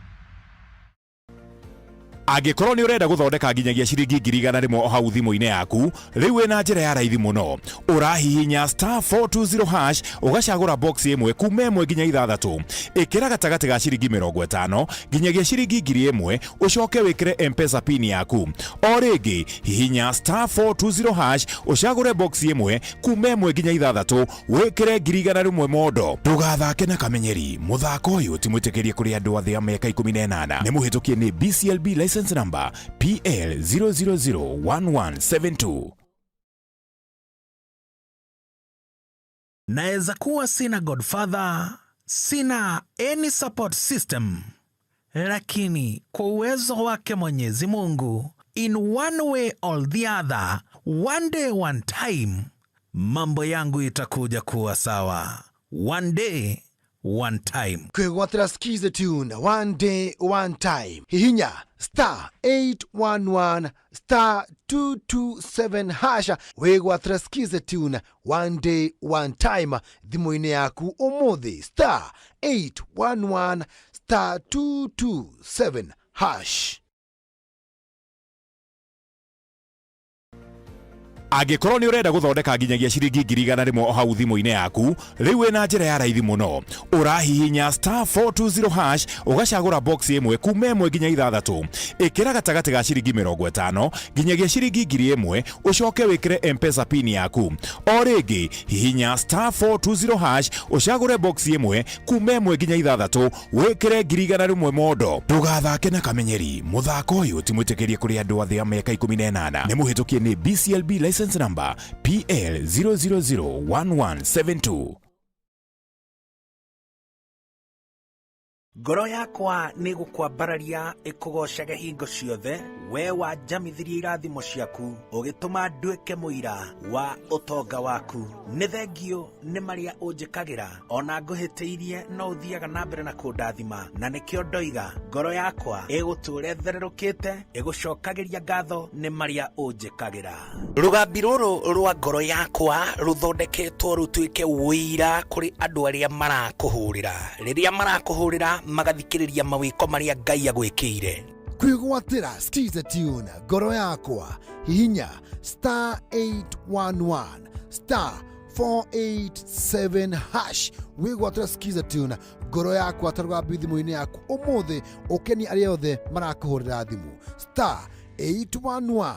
Angikorwo ni urenda guthondeka nginyagia ciringi 100 hau thimu-ini yaku riu wina njira ya raithi muno urahihinya *420# ugacagura box imwe kuma 1 nginya 6 ikira gatagati ga ciringi 50 nginyagia ciringi 1000 ucoke wikire M-Pesa pin yaku o ringi hihinya *420# ucagure box imwe kuma 1 nginya 6 wikire 100 modo ndugathake na kamenyeri muthako uyu timwitikirie kuri andu athia miaka 18 ni muhitukie ni BCLB license number PL 0001172. Naeza kuwa sina godfather, sina any support system, lakini kwa uwezo wake Mwenyezi Mungu, in one way or the other, one day one time, mambo yangu itakuja kuwa sawa. One day one time. Kwigwatira skiza tune one day one time. Hihinya *811 *227# wigwatira skiza tune one day one time thimu-ini yaku umuthi *811 *227#. Angikorwo ni urenda guthondeka nginyagia ciringi 100 hau thimu-ini yaku riu wina njira ya raithi muno urahihinya *420# ugacagura box imwe kuma 1 nginya 6 ikira gatagati ga ciringi 50 nginyagia ciringi 1000 ucoke wikire M-Pesa pin yaku o ringi hihinya *420# ucagure box imwe kuma 1 nginya 6 wikire 100 modo ndugathake na kamenyeri muthako uyu timwitikirie kuri andu athia miaka 18 ni muhitukie ni BCLB license license number PL 0001172. Ngoro yakwa nĩ gũkwambararia ĩkũgocage hingo ciothe we wanjamithirie irathimo ciaku ũgĩtũma nduĩke mũira wa ũtonga waku. Nĩ thengio nĩ marĩa ũnjĩkagĩra ona ngũhĩtĩirie no ũthiaga na mbere na kũndathima, na nĩkĩo ndoiga ngoro yakwa ĩgũtũũre thererũkĩte ĩgũcokagĩria ngatho nĩ marĩa ũnjĩkagĩra. Rũgambi rũrũ rwa ngoro yakwa rũthondeketwo rũtuĩke ũira kũrĩ andũ arĩa marakũhũrĩra. Rĩrĩa marakũhũrĩra magathikĩrĩria mawĩko marĩa Ngai agwĩkĩire. Kwĩgwatĩra Skiza Tune ngoro yakwa hihinya *811 *487 hash wĩgwatĩra Skiza Tune ngoro yakwa tarũgambi thimũ-inĩ yaku ũmũthĩ ũkeni arĩa othe marakũhũrĩra thimũ *811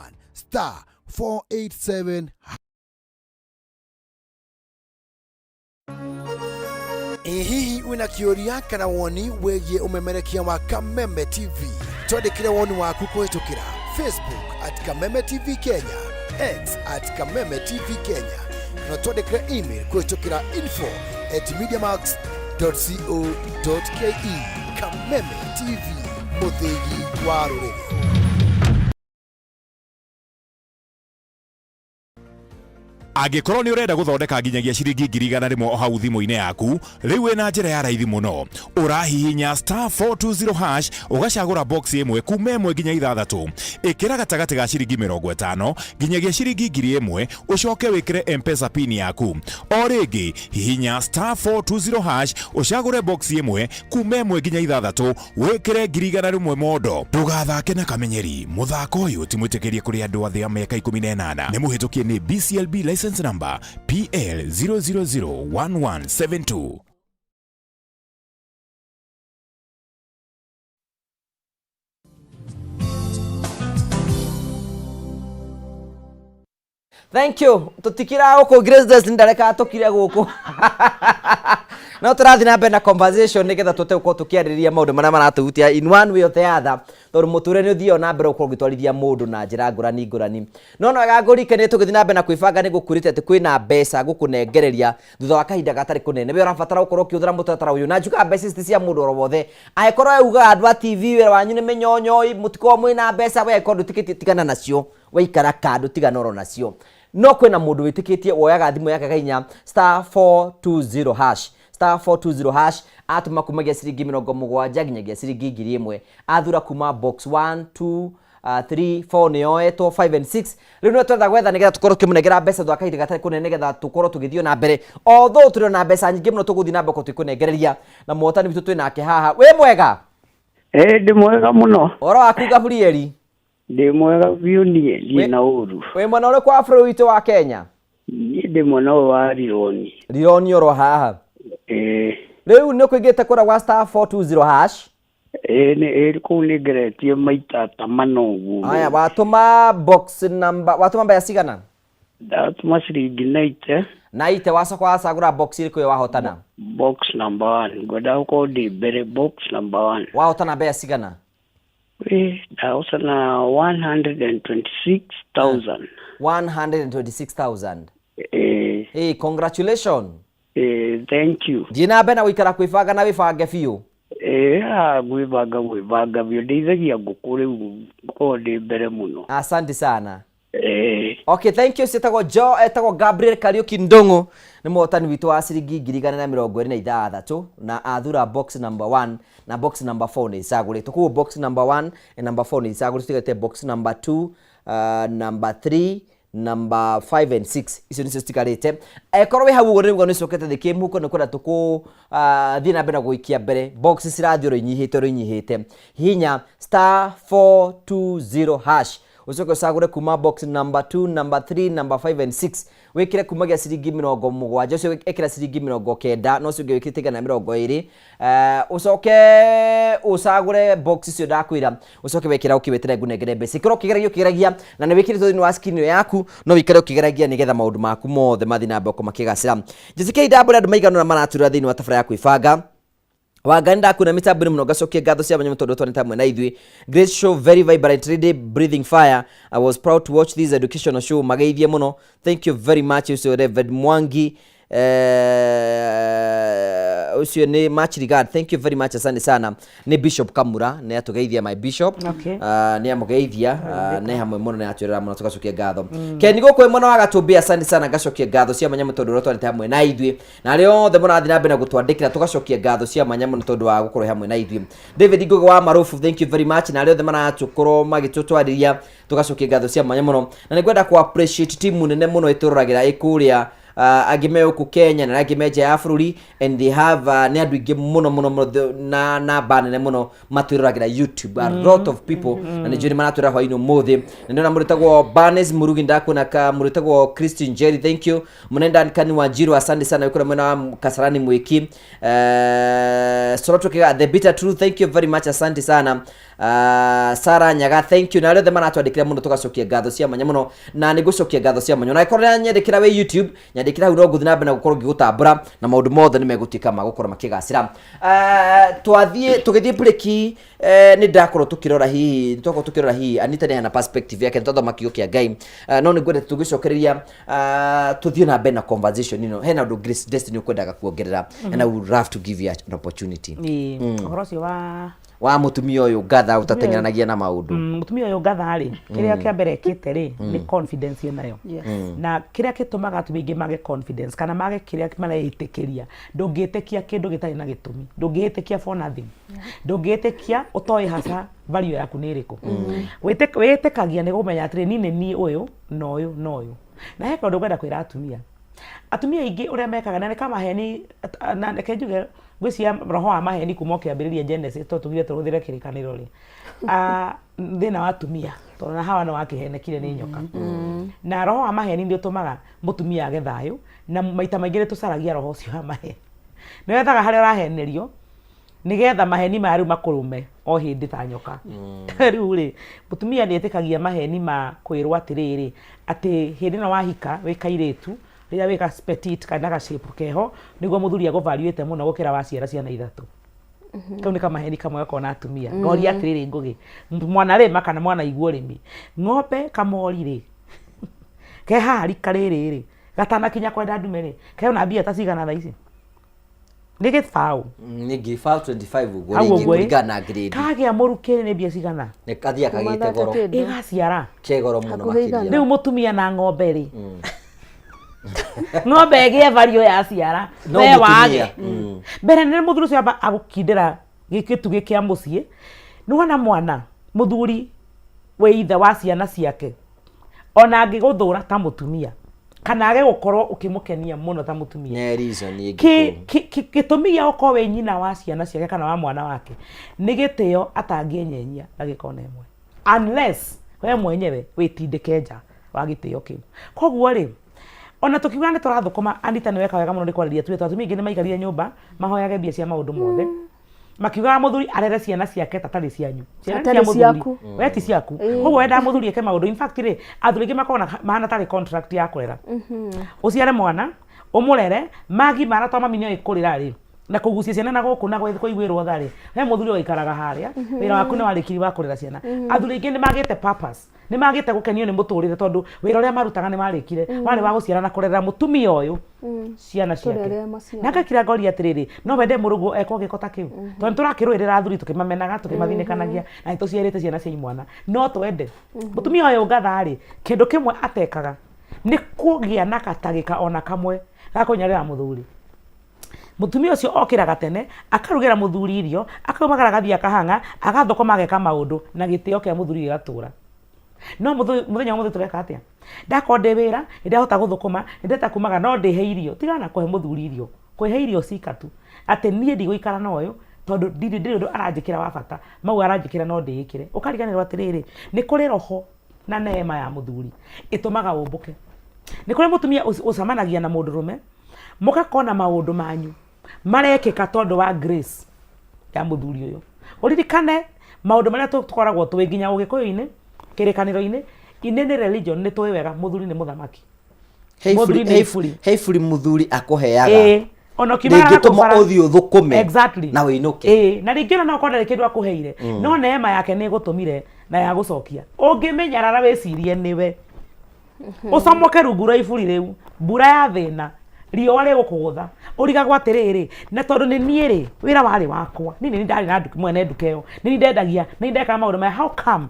*487 hihi wina kĩũria kana woni wĩgiĩ ũmemerekia wa Kameme TV twandĩkĩre woni waku kũhĩtũkĩra Facebook @Kameme TV Kenya, X @Kameme TV Kenya, na twandĩkĩre email kũhĩtũkĩra info@mediamax.co.ke. Kameme TV, mũthĩgi wa rũrĩrĩ. Angĩkorwo nĩ ũrenda gũthondeka nginyagia ciringi 100,000 o hau thimũ-inĩ yaku, rĩu wĩna njĩra ya raithi mũno. Ũrahihinya *420 hash ũgacagũra box ĩmwe kuma 1 nginya 6. Ĩkĩra gatagatĩ ga ciringi 50 nginyagia ciringi 1,000 ũcoke wĩkĩre M-Pesa pin yaku. O rĩngĩ hihinya *420 hash ũcagũre box ĩmwe kuma 1 nginya 6 wĩkĩre 100,000 modo. Ndũgathake na kamenyeri. Mũthako ũyũ ti mwĩtĩkĩrie kũrĩ andũ a thĩ ya mĩaka 18. Nĩ mũhĩtũkie nĩ BCLB license number PL 0001172. Thank you. Tutikira uko Grace ndareka tukire guku. No turathi na mbere na conversation nigetha tute uko tukiarĩrĩria maũndũ marĩa maratuhutia in one way or the other. Tondũ mũtũrĩre nĩ ũthio na mbere uko gĩtwarithia mũndũ na njĩra ngũrani. No gagũrike nĩ tũgĩthi na mbere na kwĩbanga nĩ gũkũrĩte atĩ kwĩna mbeca gũkũnengereria thutha wa kahinda gatarĩ kũnene. We ũrabatara gũkorwo ũkĩhũthĩra mũtaratara ũyũ. Na njuga mbeca ici cia mũndũ o wothe. Angĩkorwo yuga andũ a TV wĩra wanyu nĩ mĩnyonyoi mũtiko mwĩna mbeca we angĩkorwo ndũtikĩtie tigana nacio. Waikara kando tigana oro nacio. No kwĩna mũndũ wĩtĩkĩtie woyaga thimũ yake kainya *420 hash *420 hash atuma kumagia ciringi 70 nginyagia ciringi 1,000 athura kuma box 1 2 3 4 nĩoetwo 5 and 6. Rĩu nĩ twetha gwetha nĩgetha tũkorwo tũkĩmũnengera mbeca thutha wa kahinda gatarĩ kũnene nĩgetha tũkorwo tũgĩthio na mbere. Although tũrĩ na mbeca nyingĩ mũno tũgũthiĩ na mbere tũkĩnengereria na mũhotani witũ twĩnake haha. Wĩ mwega? Ndĩ mwega mũno. Oro waku Gabrieli? Ndĩ mwega biũ niĩ na ũru. Wĩ mwena ũrĩkũ wa bũrũri witũ wa Kenya? Niĩ ndĩ mwena wa Rironi. Rironi oro haha? Rĩu nĩ ũkũingĩte kũra wa *420 hash? Kũu nĩ ngeretie maita ta mana ũguo. Aya watũma box number, watũma mbea cigana? Ndatũma ciringi 90. 90 wacoka wacagũra box ĩrĩkũ yo wahotana? Box number 1. Ngwenda gũkorwo ndĩ mbere box number 1. Wahotana mbea cigana? Ndahotana 126,000. 126,000. Hey, congratulations. Thank you. Thiĩ na mbere na gũikara kwĩbanga na wĩbange biũ. Gwĩbanga biũ ndeithagia ngũkũ rĩu ngũkorwo ndĩ mbere mũno. Asante sana. Okay, thank you. Etagwo Gabriel Kariuki Ndung'u nĩ mũhotani witũ wa ciringi 126 na athura box number 1 na box number 4 nĩ icagũrĩtwo. Koguo box number 1 and number 4 nĩ icagũrĩtwo, tigete box number 2, number 3, number 5 and 6 icio nicio citigarĩte. Korwo wĩ hau ũguo nĩguo nĩcokete thĩ kĩmũhuko nĩ kwenda thiĩ na mbere na gũikia mbere. Box cirathiĩ inyihĩte. Hihinya *420 hash ucoke ucagũre kuma box number 2, number 3, number 5 and 6 wĩkĩre kumagia ciringi 70 ucio ĩkĩra ciringi 90 no ucio ũngĩ wĩkĩrĩte gana 20 ucoke ucagũre box icio ndakwĩra ucoke wĩkĩra ũkĩwetera ngunengere mbeca ikĩro ũkĩgeragia na nĩ wĩkĩrĩtwo thĩinĩ wa screen yaku no wĩkĩre ũkĩgeragia nĩgetha maũndũ maku mothe mathiĩ na mbere makĩgacĩra. Jessica Idambũra andũ maigana na maratura thĩinĩ wa tabara ya kwĩbanga Waganda kuna mitabuni muno gacokie ngatho cia manyama tondu twanita hamwe na ithui. Great show, very vibrant, ready, breathing fire. I was proud to watch this educational show. Mageithie muno. Thank you very much. Ucio Reverend Mwangi ucio ni much regard. Thank you very much, asante sana. Ni Bishop Kamura ne atugeithia my bishop. Ni amugeithia ne hamwe muno ne atwira muno tugacokia ngatho. Keni gukwe muno agatumbia, asante sana gacokia ngatho cia manyama tondu twanita hamwe na ithui. Na rĩo the muno athina mbere gutwandikira tugacokia ngatho cia manyama tondu wa gukorwo hamwe na ithui. David Ngogo wa Marofu, thank you very much. Na rĩo the muno atukorwo magitutwariria tugacokia ngatho cia manyama muno. Na nĩngwenda ku appreciate timu nene muno itururagira ikuria agime uku Kenya na agime nja ya bururi, and they have ne andu ingi muno na banene muno maturiragira YouTube, a lot of people na ni juri manaturira hwa ino mothi. Na ndio namuritagwo Barnes Murugi ndakuna ka muritagwo Christian Jerry, thank you. Munenda Nkani wa Jiru, asante sana yukura mwena Kasarani Mwiki. Soroto kega The Bitter Truth, thank you very much, asante sana. Sara Nyaga, thank you. Na leo thema natwandikira muno tugacokia ngatho cia manya muno, na nigucokia ngatho cia manya na ikorera nyendekira we YouTube nyandikira uro guthina bena gukorwo ngigutambura na maundu mothe nimegutika magukora makigacira. Tugithie breki ni ndakorwo tukirora hihi Anita ni na perspective yake tondu makiyukia Ngai, no ni gwende tugicokereria tuthie na bena conversation ino hena undu Grace Destiny ukwendaga kuongerera, and I would love to give you an opportunity. Horocio wa mutumia uyu gatha utatengeranagia na maundu. Mutumia uyu gatha ri kiria kia mbere kite ri ni confidence nayo. Na kiria kitumaga atumingi mage confidence kana mage kiria mareitikiria, ndungitikia kindu gitari na gitumi, ndungitikia for nothing, ndungitikia utoi hasa value yaku ni iriku. Witikagia ni gumenya atiri ni uyu no uyu. Na heka ndu gwenda kwira atumia ingi uria mekaga na kama heni na kejuge gwisia roho wa maheni kuma kiambiriria Genesis to tugire turuthire kirikaniro ri thina wa atumia to na hawa no wakihenekire ni nyoka. Na roho wa maheni ndio tumaga mutumia age thayo, na maita maingire tucaragia roho ucio wa maheni ni wethaga hari urahenerio nigetha maheni maru makurume o hindi ta nyoka. Riu ri mutumia ni etikagia maheni ma kwirwa atiriri ati hindi no wahika wikairetu rĩrĩa wĩka petite kana ga shape keho nĩguo mũthuri agovaluate muno gũkĩra waciara ciana ithatũ. Kau nĩ kamaheni kamwe gakona atumia. Ngori atĩrĩrĩ ngũgĩ mwana rĩma kana mwana iguo rĩmi ng'ombe kamori rĩ keha rika rĩrĩ gatana kinya kwenda ndume rĩ keona mbia ta cigana thaa ici nĩ gĩbaũ nĩ gĩbaũ 25 ũguo rĩngĩ kũringana grade kagĩa mũrukĩrĩ nĩ mbia cigana nĩ kathia kagĩte goro ĩgaciara kegoro mũno makĩria. Rĩu mũtumia na ng'ombe rĩ ng'ombe ĩgĩe value ya ciara we wage mbere nĩ mũthuri ũcio amba agũkindĩra gĩkĩtugĩ kĩa mũciĩ nĩwona mwana mũthuri we ithe wa ciana ciake ona angĩgũthũra ta mũtumia kana age gũkorwo ũkĩmũkenia mũno ta mũtumia gĩtũmi gĩa gũkorwo wĩ nyina wa ciana ciake kana wa mwana wake nĩ gĩtĩo atangĩenyenya ndagĩka ona ĩmwe unless we mwenyewe wĩtindĩke nja wa gĩtĩo kĩu. Koguo rĩ ona tukiuga ni turathukuma Anita ni weka wega muno ni kwariria tuwe atumia ingi ni maikarire nyumba mahoyage mbia cia maundu mothe makiuga muthuri arere ciana ciake tatari cianyu ciana cia muthuri weti ciaku koguo wenda muthuri eke maundu. In fact ri athuri ingi makona mahana tari contract ya kurera uciare mwana umurere magi maratwa mami ni ikurira ri na kugucia ciana na guku na kuiguirwo thari he muthuri waikaraga haria wira waku ni warikiri wa kurera ciana. Athuri ingi ni magite purpose ni magite gukenio ni muturire tondu wira uria marutaga ni marikire wale wa guciara na kurera mutumia uyu ciana ciake na gakira ngori atiriri no wende murugo eko gikota kiu tondu turakirwirira athuri tukimamenaga tukimathinekanagia na tuciarite ciana cia imwana no twende mutumia uyu ngathari kindu kimwe atekaga ni kugia na katagika ona kamwe gakunyarira muthuri. Mutumia ucio okiraga tene akarugira muthuri irio akaumagara gathia akahanga agathokoma ageka maundu na gitio kia muthuri gigatura. No muthenya wa muthu tureka atia ndakonde wira ndahota guthukuma ndeta kumaga no ndihe irio tigana kuhe muthuri irio kuhe irio cikatu ati nie ndigũikara na uyu tondu ndiri ndu aranjikira wa bata mau aranjikira no ndikire ukariganirwa atiriri ni kuri roho na neema ya muthuri itumaga umbuke. Ni kuri mutumia ucamanagia na mundu rume mukakona maundu manyu marekeka tondu wa grace ya muthuri uyu. Uririkane maundu maria tukoragwo twi nginya ugikuyu-ini kirikaniro-ini ine ni religion ni tuwe wega muthuri ni muthamaki. Heifuri muthuri akuheaga Ono kimara ndingituma uthio thukume exactly na winuke na ringina no konda kindu akuheire no neema yake ni gutumire na ya gucokia ungimenya rara wecirie niwe ucomoke rungu rwa iburi riu mbura ya thina riũa rĩgũkũgũtha ũrigagwo atĩrĩrĩ na tondũ nĩ niĩ rĩ wĩra warĩ wakwa nini ndarĩ na mwene nduka ĩyo nini ndendagia nini ndekaga maũndũ maya how come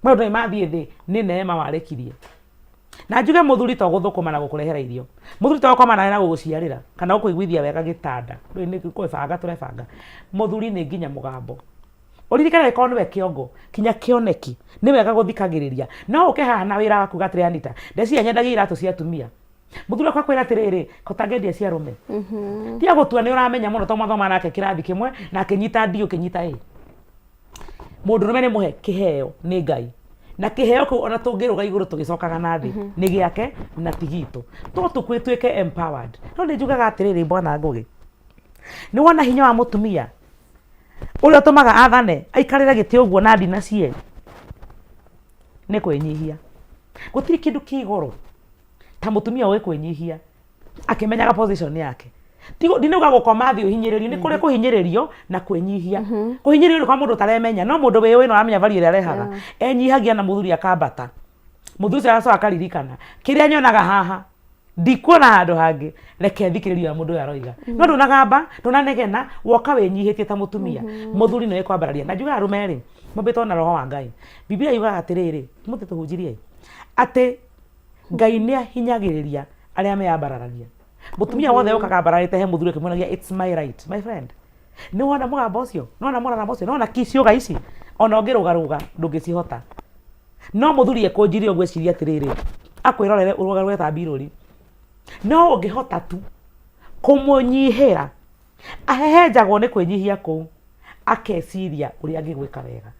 maũndũ nĩ mathiĩ thĩ nĩ neema warekirie na njuge mũthuri to gũthũkũma na gũkũrehera irio mũthuri to gũkoma na gũgũciarĩra kana gũkũiguithia wega gĩtanda rĩu nĩ kũbanga tũrebanga mũthuri nĩ nginya mũgambo ũririkane ko nĩwe kĩongo kinya kĩoneki nĩ wega gũthikagĩrĩria no ũke haha na wĩra waku gatĩrĩ Anita ndeciria nyendagia iratũ cia atumia muthuri akwa kwira atiriri kotangendia cia rume tia gutua ni uramenya muno to mathoma nake kirathi kimwe na akinyita ndio kinyita mundu rume ni muhe kiheo ni Ngai na kiheo ku ona tungiruga iguru tugicokaga na thi ni giake na tigito to tukwituike empowered no ni njugaga atiriri bwana Ngugi ni wona hinya wa mutumia uria tumaga athane aikarire giti uguo na ndina cie ni kwenyihia gutiri kindu kigoro ta mutumia we kwenyihia akimenyaga position yake tigo ndinuga gukoma thi uhinyiririo ni kuri kuhinyiririo na kwenyihia kuhinyiririo kwa mundu taremenya no mundu we no amenya value ira rehaga enyihagia na muthuri akambata muthuri saco akaririkana kiria nyonaga haha ndikuona handu hangi reke thikiririo ya mundu aroiga no ndunagamba ndunanegena woka wenyihitie ta mutumia muthuri no ekwambararia na njuga rumeri mubito na roho wa Ngai Biblia yuga atiriri muti tuhunjirie ate Ngai nĩ ahinyagĩrĩria arĩa meyambararagia mutumia wothe ũkaga mbararĩte he muthuri akĩmwonagia it's my right my friend nĩ wona mũgambo ũcio nĩ wona mũraramo ũcio nĩ wona ciũga ici ona ũngĩrũgarũga ndũngĩcihota no muthuri ekũnjirie ũgwĩciria atĩrĩrĩ akwĩrorere ũrũgarũge ta mbirũri no ũngĩhota tu kũmũnyihĩra ahehenjagwo nĩ kwĩnyihia kũu akeciria ũrĩa angĩgwĩka wega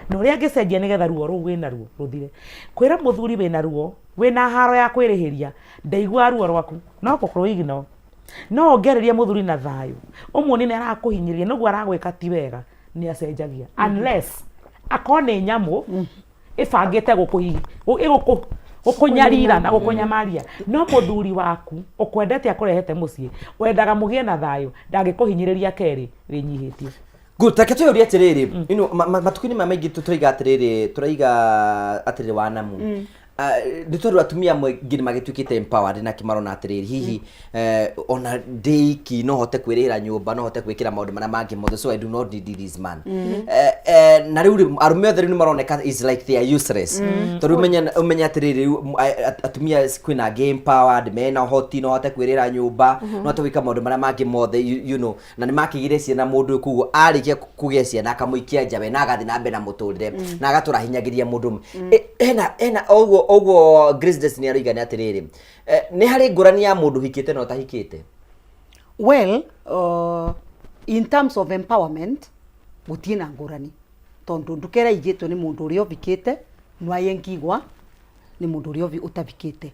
na ũrĩa angĩcenjia nĩgetha ruo rũu wĩna ruo rũthire kwĩra muthuri wĩna ruo wĩna haro ya kwĩrĩhĩria ndaigua ruo rwaku no gũkorwo igno no ongereria muthuri na thayũ ũmuoni nĩ arakũhinyĩria nĩguo aragwĩka ti wega nĩ acenjagia unless akone nyamũ ĩbangĩte gũkũnyarira na gũkũnyamaria no muthuri waku ũkwendete akũrehete mũciĩ wendaga mũgĩe na thayũ ndangĩkũhinyĩrĩria kerĩ wĩnyihĩtie good take tuyoria atiriri matukuni mamaingi tutoiga atiriri wa namu nditorwa atumia mwingine magituikite empowered na kimarona atiriri hihi ona deiki no hote kwirira nyumba no hote gwikira maundu mana mangi mothe so I do not need this man na riu arume othe ni maroneka is like they are useless tondu umenya atiriri atumia kwina game empowered mena hoti no hote kwirira nyumba no hote gwika maundu mana mangi mothe you know na ni makigire ciana mundu kugo arikia kugia ciana akamuikia njawe na agathi na mbe na muturire na agatura hinyagiria mundu ena ogwo Grace Destiny ariga ni atiriri ni hari ngurani ya mundu hikite no tahikite well in terms of empowerment gutie na ngurani tondu ndukera igitwe ni mundu uri ovikite no ayengigwa ni mundu uri utavikite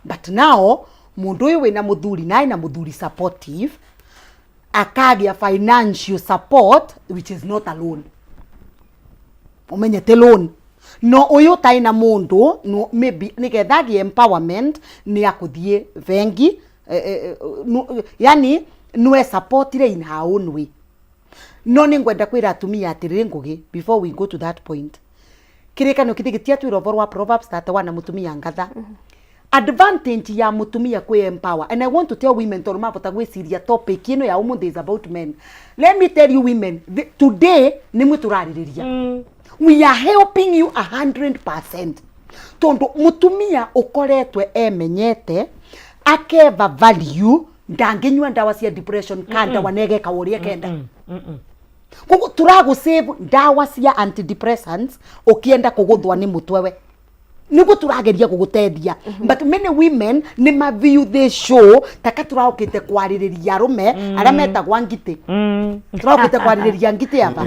but now mundu uyu wina muthuri na muthuri supportive akagia financial support which is not alone umenyete loan no uyu taina mundu no maybe nigetha gi empowerment ni akuthie vengi yani no support ire in her own way no ningwenda kwira atumia atiriri Ngugi before we go to that point kirikano kitigitia twiro vorwa Proverbs 31 na mutumia ngatha advantage ya mutumia kwe empower and I want to tell women to mabota gwiciria topic ino ya umuthi is about men. Let me tell you women today ni muturaririria we are helping you 100% tondu mutumia ukoretwe emenyete akeva value ndanginywa ndawa cia depression kanda wanege kawuria kenda kuko turago save ndawa cia antidepressants ukienda kuguthwa ni mutwewe niko turageria kugutedia but many women ni ma view the show takaturahokite kwaririria rume aria metagwa ngiti turahokite kwaririria ngiti aba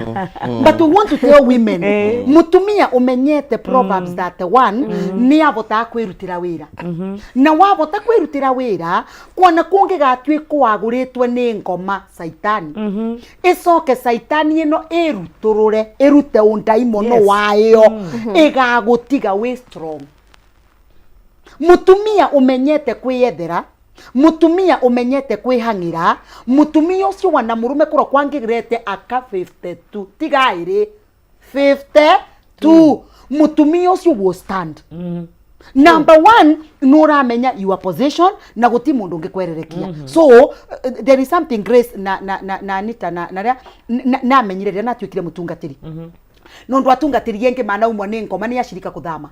but we want to tell women mutumia umenyete Proverbs 31 ni abota kwirutira wira na wabota kwirutira wira kuona kungi gatwi kwaguritwe ni ngoma saitani icoke saitani ino iruturure irute undaimono wayo igagutiga we strong mutumia umenyete kwiyethera mutumia umenyete kwihangira mutumia ucio wana murume kuro kwangirete aka 52 tigairi 52 mutumia ucio will stand. Number 1 nuramenya your position na guti mundu ngikwererekia. So there is something Grace na Anita na menyire na twikire mutungatiri. No ndo atungatiri yenge mana umwe ni ngoma ni ashirika kuthama.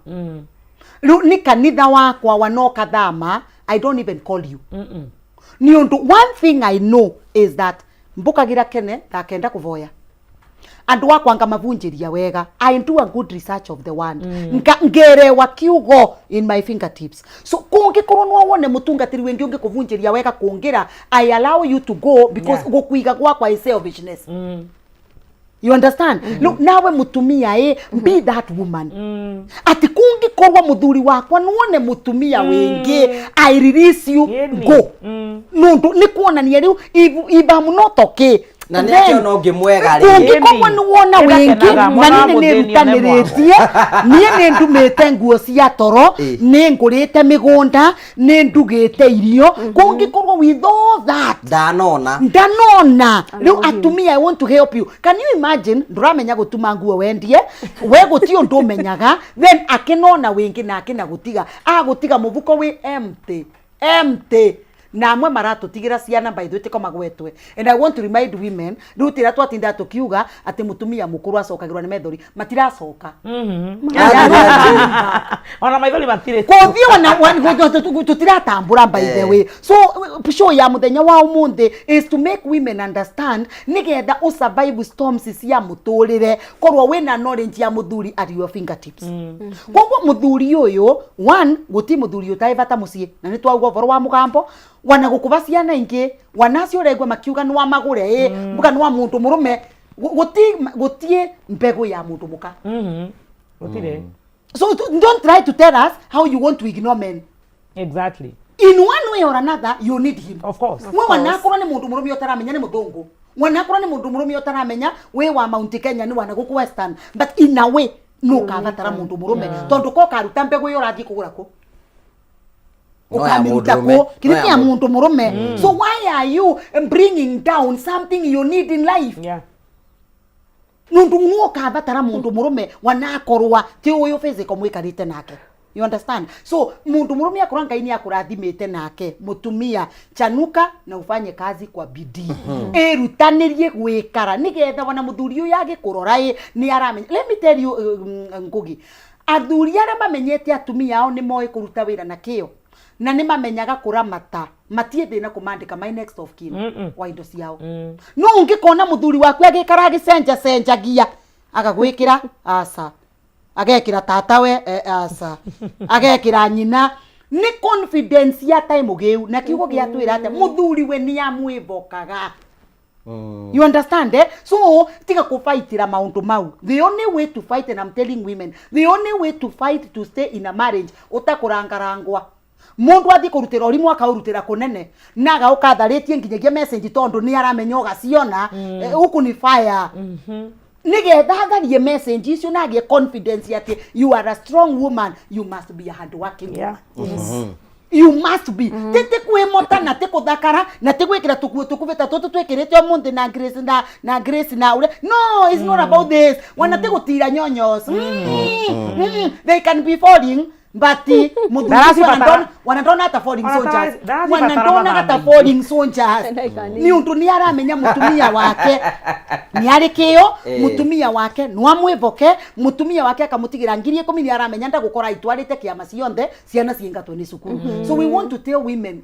Ni kanitha wakwa wanoka thama, I don't even call you. Ni undu one thing I know is that mbukagira kene takenda kuvoya. Andu wakwa ngamavunjiria wega. I do a good research of the word. Ngerewa kiugo in my fingertips. So kungikorwo no wone mutungatiri wengi ungikuvunjiria wega kungira, I allow you to go because gukuiga gwakwa is selfishness. You understand? Look, nawe mutumia be that woman. Ati kungikorwo muthuri wakwa nuone mutumia wengi, I release you, go. Nundu ni kuonania riu iba munotoke na nekio no ngimwega ri kungikorwo nuona wengi na nini nirutaniretie nie ni ndumite nguo cia toro ni ngurite migunda ni ndugite irio kungikorwo with all that ndanona riu atumia I want to help you. Can you imagine nduramenya gutuma nguo wendie we gutio ndumenyaga then akinona wengi na akina gutiga agutiga mubuko we empty na amwe maratutigira ciana by the way tiko magwetwe. And I want to remind women rutira twatinda tukiuga ati mutumia mukuru acokagirwa ni methori matiracoka ona maithori matire kuthio na tutiratambura by the way. So show ya muthenya wa umuthi is to make women understand nigetha u survive storms cia muturire korwo wina knowledge ya muthuri at your fingertips. Kogwo muthuri uyu one guti muthuri utaivata mucie na ni twauga voro wa mugambo wana gukuva ciana ingi wanacio regwa makiuga nwa magure muka nwa muntu murume gutie mbegu ya muntu muka. So don't try to tell us how you want to ignore men. Exactly. In one way or another you need him. Of course. We wanakora ni muntu murume utaramenya ni muthungu. Wanakora ni muntu murume utaramenya we wa Mount Kenya ni wana guku Western. But in a way no kavatara muntu murume. Tondu ko karuta mbegu yo rathi kugura ko. Kirikia muntu murume. So why are you bringing down something you need in life? Yeah. Nundu ngoka batara muntu murume wanakorwa ti uyu physical mwikarite nake. You understand? So muntu murume akora ngai ni akurathimite nake mutumia chanuka na ufanye kazi kwa bidii. Erutanirie gwikara nigetha wana muthuri uyu yage kurora ni aramenya. Let me tell you Ngugi. Athuri ara mamenyete atumia ao ni moe kuruta wira na kio. Na ni mamenyaga kuramata matie thina kumandika my next of kin wa indo ciao. No ungikona muthuri waku agikara agicenjagia agagwikira asa agekira tatawe asa agekira nyina ni confidence ya time ugeu na kiugo giatwira ate muthuri we ni amwibokaga. You understand So tiga kufaitira maundu mau. The only way to fight, and I'm telling women, the only way to fight to stay in a marriage utakurangarangwa. Mundu athi kurutira urimu akaurutira kunene naga ukatharitie nginyagia message tondu ni aramenya ugaciona huku ni fire. Nigetha tharie message icio nagie confidence ati you are a strong woman, you must be a hard working woman. You must be. Tete kwemota na te kuthakara na te gwikira tukuveta tutu twikirite omunthi na Grace na ure. No, it's not about this. Wana te gutira nyonyos. They can be falling. But wanadona hata falling soldiers. Wanadona hata falling soldiers. Ni undu ni aramenya mutumia wake ni arikio mutumia wake no amwivoke mutumia wake akamutigira ngiri 10 ni aramenya ndagukora itwarite kiama cionthe ciana ciingatwe ni cukuru. So we want to tell women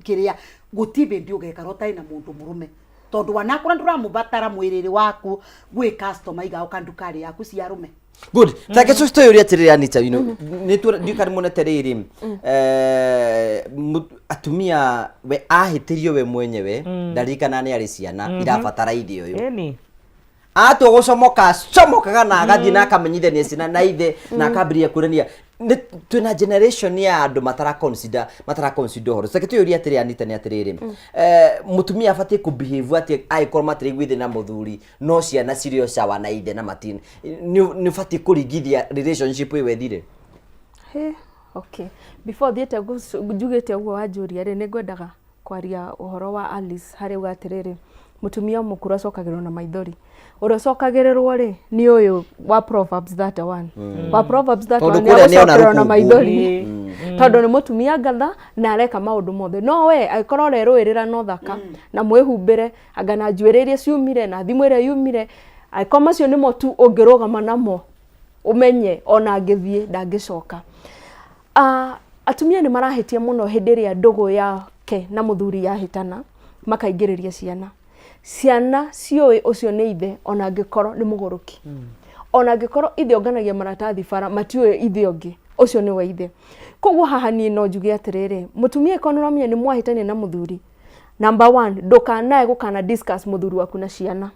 kiria gutibe ndio gekarota ina mundu murume tondu wanakura nduramubatara mwiriri waku gwe customer iga ukandukari yaku cia rume. Good. Take so story atiriri Anita, you know. Ndikari moneteriri atumia we ahitirio we mwenyewe ndarikana ni ari ciana irabatara irio yo. Ato gocomokaga na agathi na akamenyithania ciana na ithe na akambĩrĩria kũrania twina generation ya andu matara consider horo. Take tuyo atiri Anita ni atiriri mutumia abatie ku behave ati aikorwo matiri gwithi na muthuri no ciana cirio sawa na ithe na matini ni batie kurigithia relationship we wethire. Okay. Before thiete njugite uguo wanjuria ri ningwendaga kwaria uhoro wa Alice hari ugatiriri mutumia mukuru acokagirwo na maithori uria cokagirirwo ri ni uyu wa Proverbs 31 wa Proverbs 31 ni acokagirwo na maithori tondu ni mutumia ngatha na areka maundu mothe no we aikorwo reruirira no thaka na mwihumbire anga na njuiririe ciumire na thimu iria yumire aikorwo macio nimo tu ungirugama namo umenye ona ngithie ndangicoka. Atumia ni marahitia muno hindi iria ndugu yake na muthuri yahitana makaingiriria ciana cioi ucio ni ithe ona ngikoro ni muguruki ona ngikoro ithe onganagia maratathi bara matiwe ithe ongi ucio ni wa ithe. Koguo haha ni no njuge atiriri mutumia ekonomia ni mwahitania na muthuri, number 1 ndukanae gukana discuss muthuri waku na ciana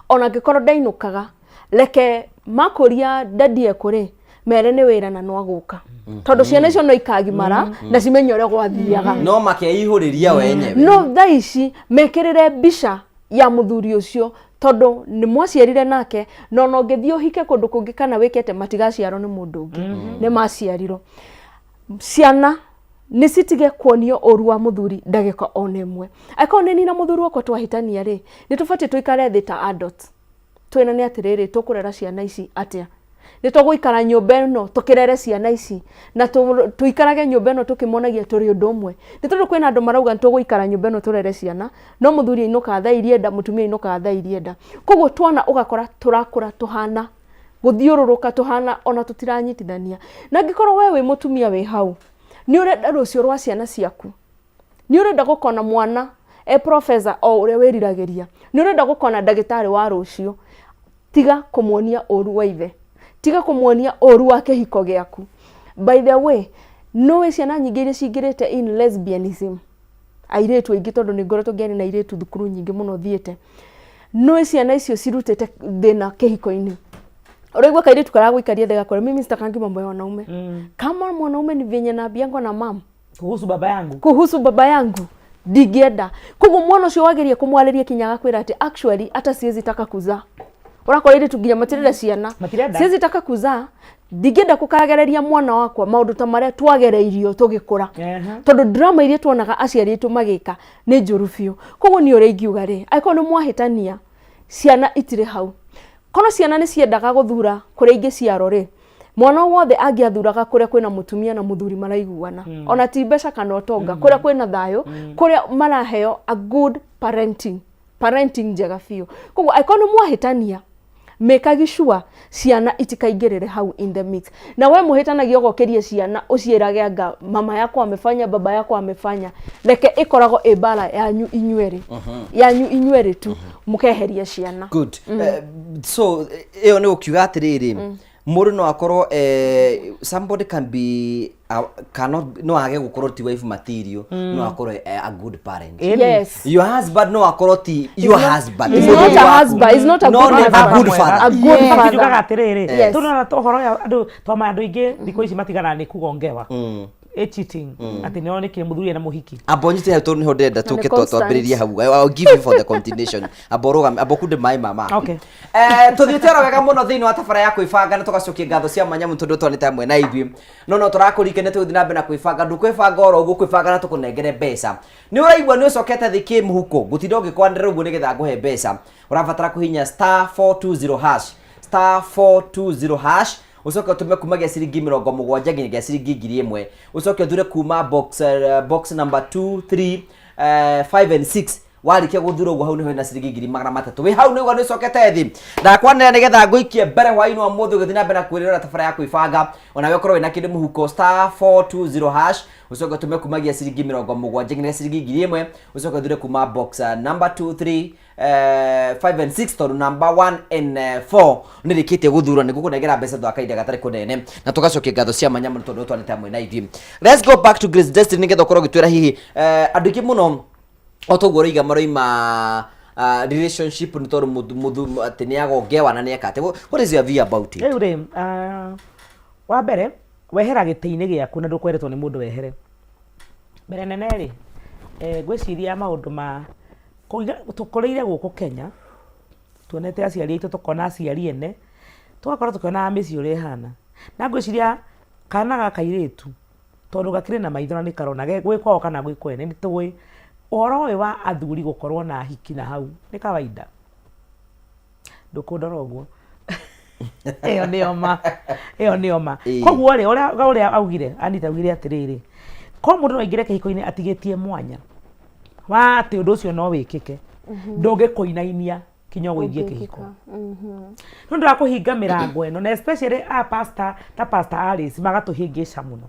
ona ngikoro ndainukaga leke makuria dadie kuri mere ni wira na no aguka tondu ciana icio no ikagimara na cimenyore gwathiaga no makeihuriria wenyewe no thaici mekirire bisha ya muthuri ucio tondu ni mwaciarire nake no ngithio hike kundu kungi kana wikete matigaciaro ni mundu ungi ni maciariro. Ciana ni citige kuonio oru wa muthuri ndagika onemwe akone ni na muthuri wako twahitania ri ni tufati tuikare thi ta adult twena ni atiriri tukurera ciana ici atia ni tuguikara nyumba ino tukirere ciana ici na tuikarage nyumba ino tukimonagia turi undu umwe ni tondu kwina andu marauga tuguikara nyumba ino turere ciana no muthuri inuka tha irienda mutumia inuka tha irienda koguo twana ugakora turakura tuhana guthiururuka tuhana ona tutiranyitithania na ngikoro wewe mutumia we hau ni urenda rucio rwa ciana ciaku ni urenda gukona mwana professor o uria wiriragiria ni urenda gukona ndagitari wa rucio tiga kumuonia oru wa ithe tiga kumuonia oru wa kihiko giaku. By the way no ciana nyingi iria cingirite in lesbianism airetu aingi tondu ni ngoretwo ngiani na airetu thukuru nyingi muno thiete no ciana icio cirutite thina kihiko-ini uregwa kairetu karagwikaria thega kore mimi sitakangi mambo ya wanaume kama mwanaume ni venye na biango na mam kuhusu baba yangu digienda kugu mwana ucio wageria kumwaleria kinyaga kwira ati actually hata siwezi taka kuzaa urakora ile tuginya matirira ciana siwezi taka kuzaa digenda kukagereria mwana wakwa maundu ta maria twagereirio tugikura tondu drama iria tuonaga aciari tu magika ni njuru biu koguo ni uri ngiuga ri aiko ni mwahitania ciana itire hau kono ciana ni ciendaga guthura kuri ingi ciaro ri mwana wothe angiathuraga kuria kwina mutumia na muthuri maraiguana ona ti mbeca kana utonga kuria kwina thayo kuria maraheo a good parenting njega biu koguo aiko ni mwahitania make sure ciana itikaingirire hau in the mix na we muhitanagia gokerie ciana uciirage anga mama yako amefanya baba yako amefanya leke ikorago ebala yanyu inyuere tu mukeheria ciana good so eo ni ukiuga atiriri mundu no akorwo somebody can be no age gukorwo ti wife material no akorwo a good parent. Yes, your husband no akorwo ti your husband is not a husband, is not a good father. A good father tugaga atiriri tunona tohoro ya andu twama andu ingi thiko ici matigana ni kugongewa cheating ati nione kile muthuri na muhiki abonyite hato ni hodenda tuke twambiririe hau I'll give you for the continuation aboroga abokunde mai mama okay tuthietera wega muno thiini wa tabara ya kuibanga na tugacokia ngatho cia manyamu tondu twanite hamwe na ithui no turakurikene tuthi na mbere na kuibanga ndukwibanga oro ugu kuibanga na tukunengere mbeca ni uraigwa ni ucokete thiki muhuko gutinda ungikwanderera ugu nigetha nguhe mbeca urabatara kuhinya *420# ucoke utume kumagia ciringi 70 nginya ciringi 1000 ucoke uthure kuma box number 2 3 5 and 6 warikia guthura ugu hau ni na ciringi 300 we hau ni gwa ni cokete thi ndakwanera nigetha nguikie mbere hwaini wa muthu githina mbere kwirira tabara ya kuibanga ona we korwo ina kindu muhuko *420# ucoke utume kumagia ciringi 70 nginya ciringi 1000 ucoke uthure kuma box number 2 3 5 and 6 tondu number 1 and 4 nirikite guthura ni gukunegera mbeca thwakaida gatari kunene na tugacokia ngatho cia manyamu tondu twanite hamwe na ithui. Let's go back to Grace Destiny nigetha korwo gitwira hihi andu ingi muno otogoriga maroima relationship ni tondu muthu ati ni agongewa na ni akate. What is your view about it? Ure wa mbere wehera gitiini giaku na ndukweretwo ni mundu wehere mbere nene ri gwiciria maundu ma tukoreire guku Kenya tuonete aciari aitu tukona aciari ene tugakorwo tukiona mici uri hana na ngwiciria kana gakairetu tondu gakire na maitho na nikarona gwikwa kana gwikwene ni tuwi uhoro we wa athuri gukorwo na hiki na hau ni kawaida ndukundora uguo eyo ni oma koguo ri uria augire Anita augire atiriri ko mundu no ingire kihiko-ini atigitie mwanya wa ati undu ucio no wikike ndoge koinainia kinyo gũithie kĩhiko nundu wa kũhinga mĩrango ĩno na especially pastor Alice magatũhĩngĩca mũno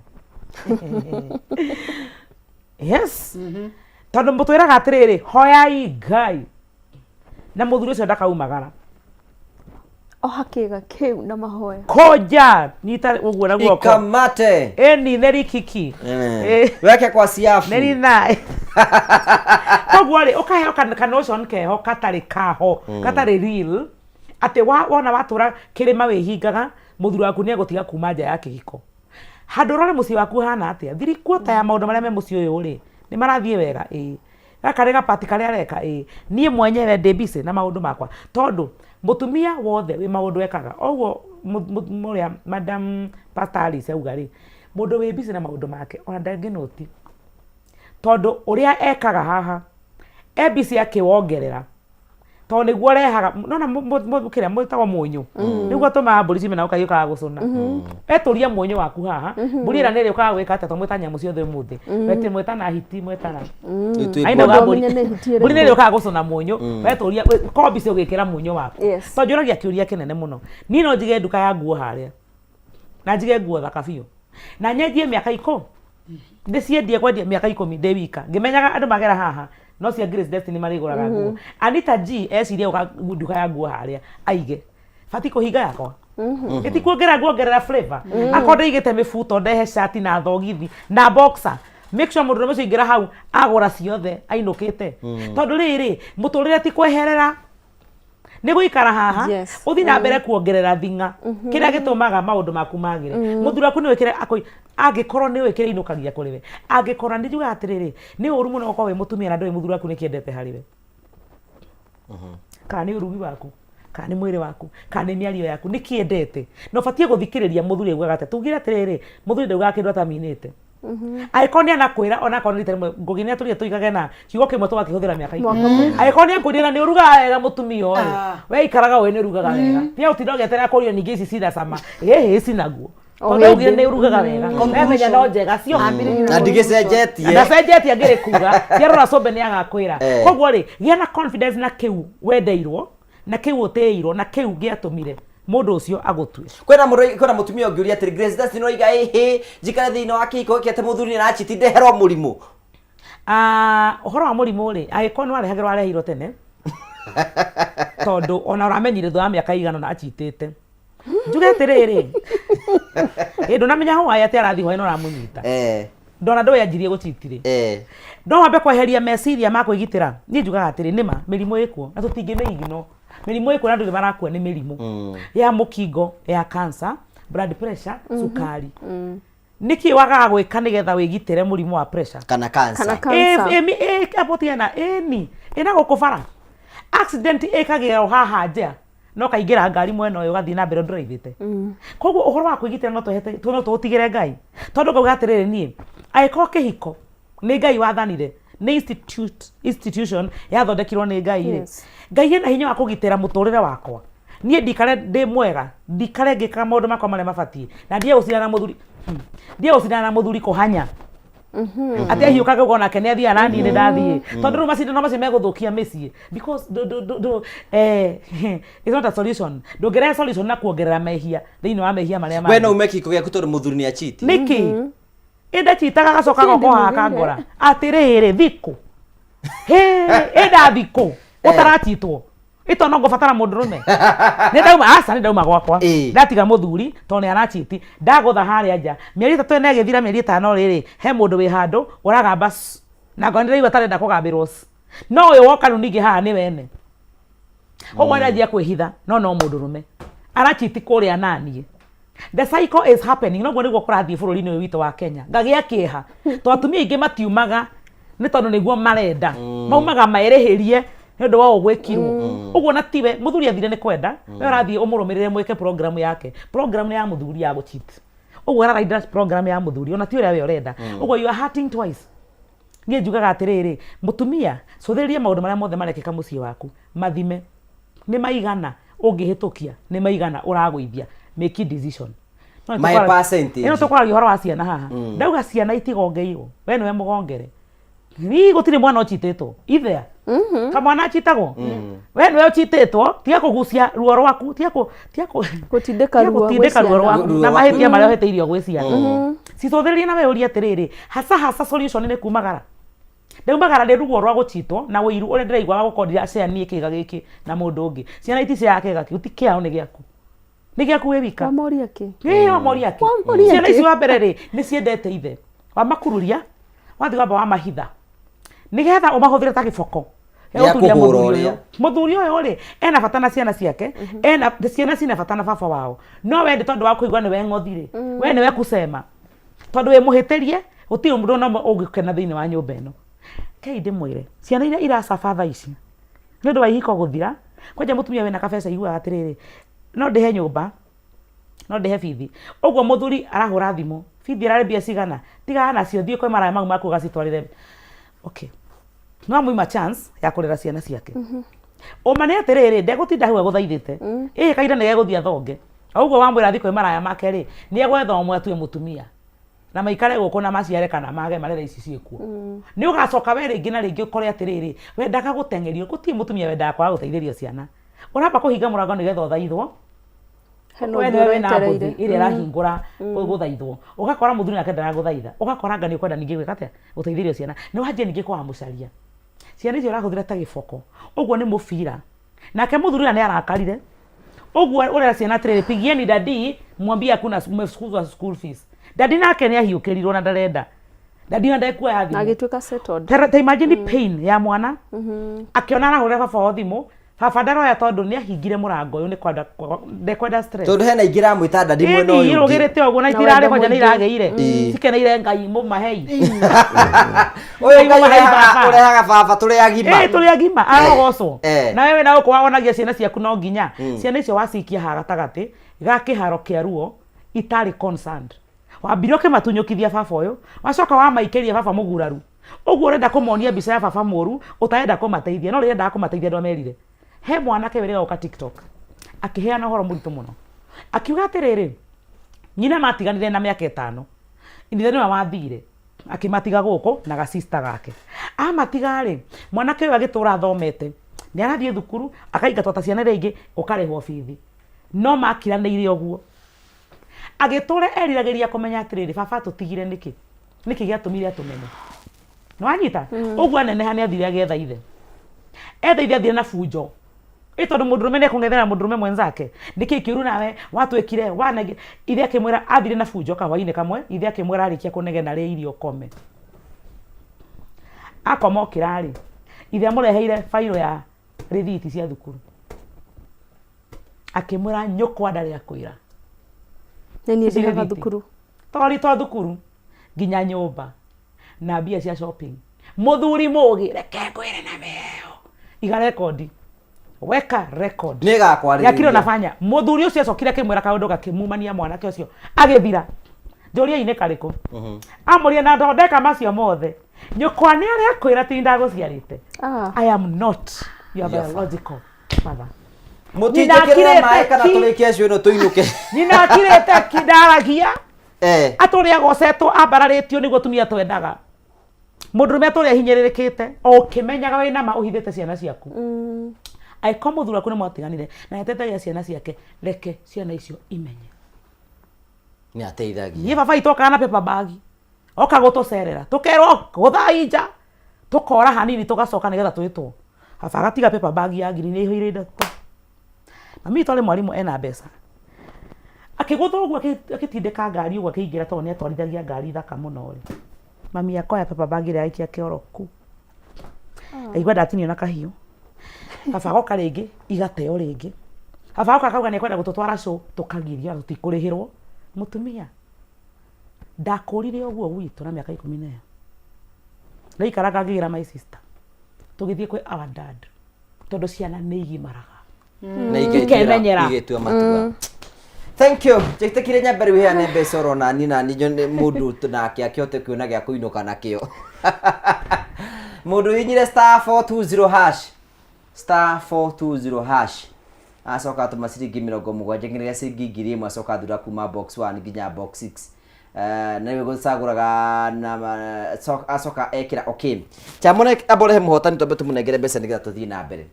yes tondu mũtwĩraga atĩrĩrĩ hoyai Ngai na mũthuri ũcio ndakaumagara oha kĩga kĩu na mahoya koja nyita ũguo na guoko ikamate eni theri kiki weke kwa siafu neri nae koguo rĩ ũkaheo kanotion keho katarĩ kaho katarĩ real atĩ wona watũra kĩrĩma wĩhingaga mũthuri waku nĩegũtiga kuma nja ya kĩhiko handũ ũrore mũciĩ waku hana atĩa thiri kuota ya maũndũ marĩa me mũciĩ ũyũ rĩ nĩ marathiĩ wega gaka rĩ gapati karĩa areka niĩ mwenyewe ndĩ busy na maũndũ makwa tondũ mutumia wothe wi maundu ekaga oguo muria Madam Pastor Alice auga ri mundu wi busy na maundu make ona ndanginoti tondu uria ekaga haha busy akiwongerera tondu niguo rehaga nona mukiria mwitago munyu niguo tuma mburi cimena ukayukaga gucuna eturia munyu waku haha mburi ira niri ukaga gwika atatu mwita nyamu ciothe muthi wete mwita na hiti mwita na aina mburi niri ukaga gucuna munyu weturia ko busy ugikira munyu waku to njuragia kiuria kinene muno ni no njige nduka ya nguo haria na njige nguo thaka biu na nyenjie miaka 10 ndiciendie kwendia miaka 10 ndi wika ngimenyaga andu magera haha no cia Grace Destiny mariguraga nguo Anita G eciria uka nduka ya nguo haria aige fati kuhinga yakwa eti kuongera nguongerera flavor akonde igite mifuto ndehe shati na thogithi na boxer make sure mundu ucio ingira hau agura ciothe ainukite tondu riri muturire ti kweherera ni guikara haha uthi na mbere kuongerera thinga kiria gitumaga maundu maku magire muthuri waku ni wikire angikorwo ni wikire inukagia kuriwe angikorwo ni juga atiriri ni uru muno uko we mutumia na ndoi muthuri waku ni kiendete hariwe kana ni urugi waku kana ni mwiri waku kana ni miario yaku ni kiendete no fatie guthikiriria muthuri ugaga ate tugire atiriri muthuri ndauga kindu ataminite aikoni anakwira ona koni tene ngugine turi tuigage na kiugo kimwe tugakihuthira miaka 10 aikoni akwira ni uruga wega mutumia oyo we ikaraga we ni rugaga wega pia utidoge tena korio ningi ici cida sama ici naguo tondu ugire ni urugaga wega menya no njega cio na ndigicenjetie ndacenjetie ngiri kuga ciarora sombe ni agakwira koguo ri gia na confidence na kiu wendeirwo na kiu uteirwo na kiu giatumire mundu ucio agutwe kwena mutumia ungiuria ati Grace Destiny no iga njikare thiini wa kihiko kiete muthuri ni arachiti ndeherwo murimu uhoro wa murimu ri agiko no arehagirwo arehirwo tene tondu ona uramenyire thwa miaka igana na achitite njuge atiriri ndu namenya ho aya ati arathi ho ino ramunyita ndona ndo yanjirie guchitire ndo wambe kweheria meciria ma kwigitira ni njugaga atiri nima mirimu ikuo na tutingimigino mirimu ikuo na ndu barakua ni mirimu ya mukingo ya cancer blood pressure sukari niki wagaga gwika nigetha wigitire murimu wa pressure kana cancer apotiana ni ina gukubara accident ikagira haha nja no kaingira ngari mwena uyu gathi na mbere ndiraithite koguo uhoro wa kwigitira no tuhete no tutigire Ngai tondu ngauga atiriri nie aiko kihiko ni Ngai wathanire ni institution yathondekirwo ni Ngai Ngai ena hinya wa kugitira muturire wakwa nie ndikare ndi mwega ndikare ngika maundu makwa maria mabatie na ndie ucindana na muthuri kuhanya ati hiukaga gona kene athia anani ni ndathie tondu ru macindano macio meguthukia micii because it's not a solution ndungire solution na kuongerera mehia thiini wa mehia maria we no umekiko giaku tondu muthuri ni achiti niki inde chitaga gacoka goko haka ngora atiriri thiku enda thiku utarachitwo ito no ngobatara mundurume ni ndauma gwakwa ndatiga muthuri tondu arachiti ndagutha haria nja mieri 3 ene githira mieri 5 riri he mundu wi handu uragamba na ngondire iwa tarenda kugambirwo no uyu woka ningi haha ni wene koguo ndanjia kwihitha no mundurume arachiti kuria nanie the cycle is happening no niguo kurathie bururi-ini uyu witu wa Kenya ngagia kieha to atumia ingi matiumaga ni tondu niguo marenda maumaga mairihirie ndu wa gwikirwo uguo na tiwe muthuri athire ni kwenda we urathie umurumirire mwike program yake program ya muthuri ya guchit Uguo ara rider program ya muthuri ona ti uria we urenda. Uguo you are hurting twice. Ngie njugaga atiriri mutumia cuthirie maundu maria mothe marekeka mucii waku mathime ni maigana ungihitukia ni maigana uragwithia make decision. My percentage. Ino tukwaragia horo wa ciana haha. Ndauga ciana itigongeirwo. We niwe mugongere. Ni gutire mwana ochititwo. Ithe. Kamwana achitagwo. We niwe ochititwo. Tiga kugucia ruo rwaku. Tiga gutindika ruo rwaku. Na mahitia maria ohete gwi ciana. Cicuthirie na we uria atiriri. Hasa solution ni kumagara. Ndaumagara ndi ruo rwa guchitwo na wiru uria ndiraigwa gukorira ciana nie kiga giki na mundu ungi. Ciana iti cia kiga ki utikiao ni giaku. Ni giaku we wika. Wamoria ki. Wamoria ki. Ciana ici wa mbere ri ni ciendete ithe. Wa makururia. Wathiga wa mahitha. Nigetha umahuthire ta giboko. Muthuri uyu ri ena bata na ciana ciake. Ena ciana cina bata na baba wao. No we ndi tondu wa kuigwa ni we ngothire. We ni we kusema. Tondu we muhitirie utiri mundu no ungikena thiini wa nyumba ino. Kei ndimwire ciana iria iracafa thaa ici ni undu wa ihiko guthira kwanja mutumia wena kabesa igua atiriri no ndihe nyumba no ndihe bithi uguo muthuri arahura thimu bithi araribia cigana tiga nacio thie kwe maraya mau maku gacitwarire okay no muima chance ya kurera ciana ciake umane atiriri ndegutinda hau guthaithite kaida ne geguthia thonge uguo wamwira thie kwe maraya make ri ni egwetha omwe atue mutumia na maikare guko na maciare kana mage marere ici ciekuo ni ugacoka we ringi na ringi ukore atiriri wendaga gutengerio gutie mutumia wendaga kwa guteithirio ciana uramba kuhinga murango ni getha uthaithwo we na mbuthi ire rahingura guthaithwo ugakora muthuri nake ndara guthaitha ugakora ngani ukwenda ningi gwika atia guteithirio ciana ni wanje ningi kwa mucaria ciana icio urahuthira ta giboko uguo ni mufira nake muthuri ni arakarire uguo urera ciana atiriri pigieni dadi mwambie hakuna mmefukuzwa school fees. Dadi nake ni ahiukirirwo na ndarenda. Dadi ndekuwa yathi. Agituka settled. Ta imagine pain ya mwana. Akiona na hore baba othimu. Baba ndaro ya tondu ni ahingire murango uyu ni kwenda ndekwenda stress. Tondu hena igira mwita dadi mwena uyu. Ni irugirite oguo na itirare kwanja ni irageire. Cikeneire ngai mu mahei. Uyu ngai urehaga baba turi agima. Turi agima arogocwo. Na wewe na ukwa wonagia ciana ciaku no nginya. Ciana icio wacikia hagatagati ga kiharo kia ruo itari concerned. Wambiroke matunyukithia baba uyu wacoka wa maikeria baba muguraru uguo urenda kumuonia mbica ya baba muru utaenda kumateithia no urenda kumateithia ndo merire he mwanake were oka TikTok akiheana horo muritu muno akiuga atiriri nyina matiganire na miaka 5 inithani wa wathire akimatiga guku na ga sister gake amatiga ri mwanake uyu agitura thomete ni arathie thukuru akaingatwa ta ciana ringi ukarehwo bithi no makiraniire oguo agiture eriragiria kumenya atiriri baba tutigire niki giatumire atumenye no anyita uguo nene hani athire agetha ithe etha athire na bunjo tondu mundurume ne kungethera mundurume mwenzake niki kiuru nawe watwekire wanege ithe akimwira athire na bunjo kawaine kamwe ithe akimwira arikia kunegena ri irio kome akomokira ri ithe amureheire failo ya rithiti cia thukuru akimwira nyukwa ndari akwira nini ndiraga thukuru tori to thukuru nginya nyumba na mbia cia shopping muthuri mugi reke kwire na meo iga record weka record nega kwari ya kile nafanya muthuri ucio acokire kimwira kaundu gakimumania mwanake ucio agithira njuria ine kariko amuria na ndondeka macio mothe nyukwa ni ari akwira ti ndaguciarite I am not your biological mother. Mutinjekere mai kana tulikie cio no tuinuke. Nina kirete kidaragia. Aturia gocetwo ambararitio niguo tumia twendaga. Mundurume aturia hinyiririkite o kimenyaga wina ma uhithite ciana ciaku. Aiko muthura kune mwatiganire na yatetagia ciana ciake reke ciana icio imenye. Ni ateithagia. Ye baba itoka na paper bag. Oka gutucerera. Tukerwo guthaija. Tukora hanini tugacoka nigetha twitwo. Baba gatiga paper bag ya ngiri ni ihirinde. Mami tole mwalimu ena mbeca. Akigutha uguo akitindika ngari uguo akiingira tondu ni atwarithagia ngari thaka muno ri. Mami akoya paper bag ria aikia kioroku. Aigua ndatinio na kahiu. Baba goka ringi igateo ringi. Baba goka kauga ni kwenda gututwara show tukagiria tutikurihirwo. Mutumia ndakurire uguo gwitu na miaka 10. Na ikaraga ngira my sister. Tugithie kwe our dad. Tondu ciana ni igimaraga. Na igemenyera igetua matuga Thank you. Jektekire nyambere wiheane mbeca urona nina nijo mundu tunake akiote kuona gya kuinuka nakio. Mundu inyire *420 hash. *420 hash. Asoka tuma ciringi 70 nginya ciringi 1000 asoka thura kuma box 1 nginya box 6. Na wewe gusaguraga na asoka ekira okay. Chamone abore muhotani tobe tumunengere mbeca nigetha tuthii na mbere.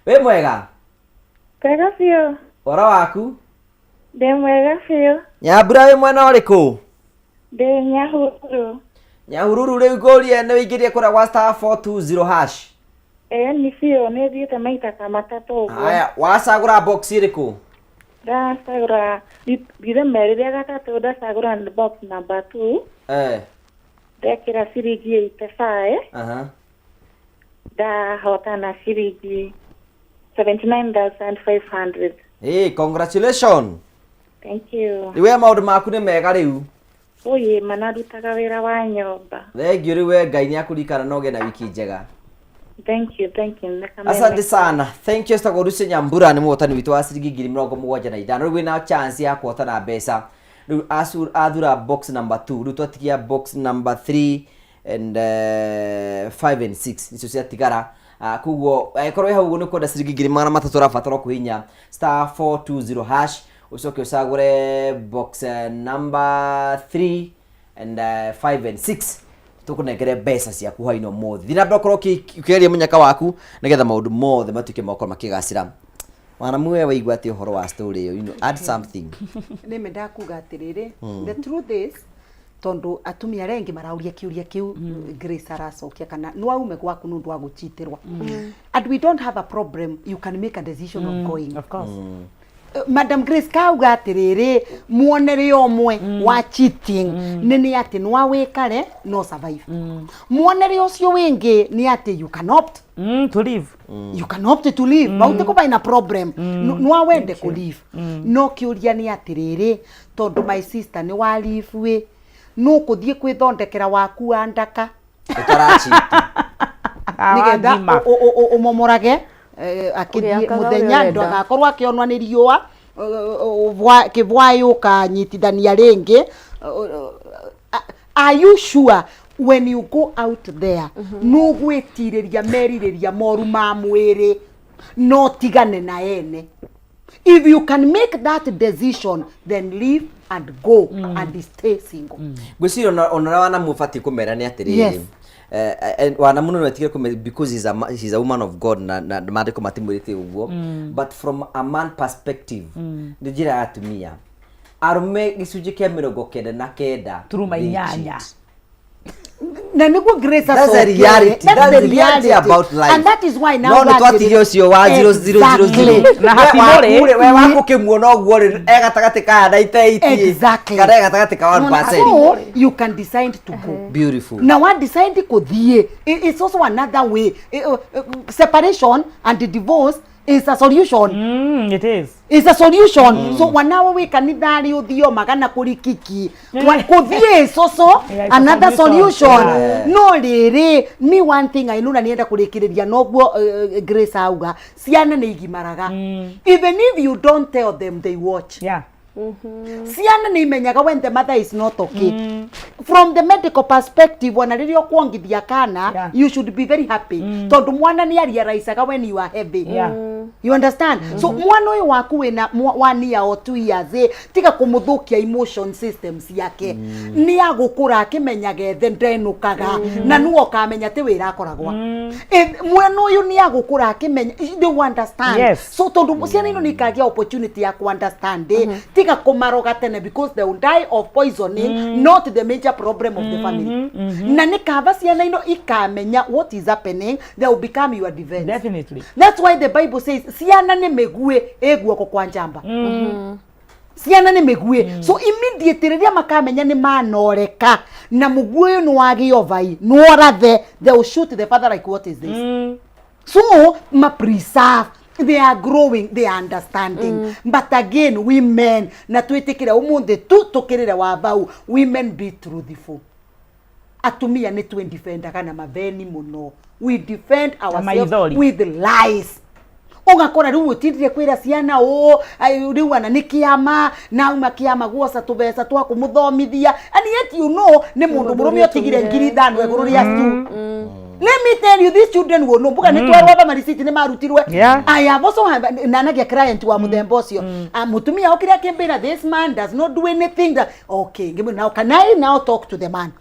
We mwega? Kwega biũ. Ora waku? Ndĩ mwega biũ. Nyambura we mwena ũrĩkũ? Ndĩ Nyahururu. Nyahururu rĩu ngũrie nĩ wĩingĩrie kũrĩa gwa *420 hash. Nĩ biũ nĩ thiĩte maita ta matatũ ũguo. Haya, wacagũra box ĩrĩkũ? Ndacagũra ngire merĩrĩa gatatũ ndacagũra box number 2. Ndekĩra ciringi 85. Ndahotana ciringi 79,500. Hey, congratulations. Thank you. Iwe maũndũ maku nĩ mega rĩu. Oye, manarutaga wĩra wa nyũmba. Thengiũ rĩu we Ngai nĩakũririkana na ũgĩe na wiki njega. Thank you. Asante sana. Thank you Stako Rusi Nyambura ni mũhotani witũ wa ciringi 75,000. Rĩu wĩna chance ya kuhotana mbeca. Rĩu athura box number 2. Rĩu twatigia box number 3 and 5 and 6. Nicio ciatigara. Kuguo korwo hau nĩ kwenda ciringi 300 rabatara kuhinya *420 hash. Ucoke ucagure box number 3 and 5 and 6. Tukunengere mbeca ciaku haino mothi. Thina mbere ukigeria munyaka waku nigetha maundu mothe matuike moko makigacira. Mwana mwe waigua ati uhoro wa story yo, you know, add something. Nime ndakuga atiriri. The truth is tondu atumia rengi marauria kiuria kiu Grace aracokia kana no aume gwaku nundu wa guchitirwa. And we don't have a problem. You can make a decision of going. Of course. Madam Grace kauga atiriri muonere omwe wa cheating nini ati no awikare no survive. Muonere ucio wingi ni ati you can opt to leave. You can opt to leave. Baute ko baina problem. No awende ku leave. No kiuria ni atiriri tondu my sister ni wa leave we no kuthie kwithondekera waku andaka utarachi nigetha umomorage akithie muthenya ndo agakorwo akionwa ni riua kivwayo nyitithania ringi. Are you sure when you go out there no gwitiriria meririria moru ma mwiri no tigane na ene? If you can make that decision, then leave and go and stay single. Gwicira onora wana mufati kumera ni atiriri. Wana muno wetigire kume because he's a woman of God na mandiko matimurite uguo. But from a man perspective, ndijira atumia. Arume gicunji kia 99 turuma inyanya. Na niguo Grace that's the reality. That's the reality about life. And that is why now no twatirio cio wa 0000 na hatimore we wako kimuona uguo egatagati ka daitei kada egatagati ka 1%. So you can decide to go. Beautiful. Now what decide kuthie, it's also another way. Separation and the divorce is a solution. It is. It's a solution. So wanawe we kanithari uthio magana kurikiki. Kuthie is also another solution. No riri me one thing I know na nienda kurikiriria noguo Grace auga ciana ni igimaraga. Even if you don't tell them, they watch. Yeah. Ciana ni imenyaga when the mother is not okay. From the medical perspective, when you kuongithia kana, you should be very happy. Tondu mwana ni realize when you are heavy. You understand? So mwana uyu waku wina 1 year or 2 years tiga kumuthukia emotion systems yake. Ni agukura akimenyaga then ndenukaga na nuo kamenya ti wira akoragwa. Mwana uyu ni agukura akimenya, you understand? So tondu ciana ino nikagia opportunity ya ku understand tiga kumaroga tene because they will die of poisoning, not the major problem of the family. Na nikava ciana ino ikamenya what is happening, they will become your defense. Definitely. That's why the Bible says ciana ni megue eguoko kwa njamba. Ciana ni megue. So immediately riria makamenya ni manoreka na muguo no wagi ovai no rather they will shoot the father like what is this. So ma preserve. They are growing, they are understanding. But again, women, na tuitikira umunde tu tukirira wabau, women be truthful. Atumia ni tu defend kana maveni muno. We defend ourselves with lies. ugakora riu utindire kwira ciana riu ana ni kiama na uma kiama guoca tubesa twa kumuthomithia and yet you know ni mundu murume otigire ngiri 5 eguru ria stu. Let me tell you, these children will know. Buka nitwarwa ba marisiti ni marutirwe. I have also nanagia client wa muthemba ucio. Mutumia okira kembera, this man does not do anything that okay, now can I now talk to the man?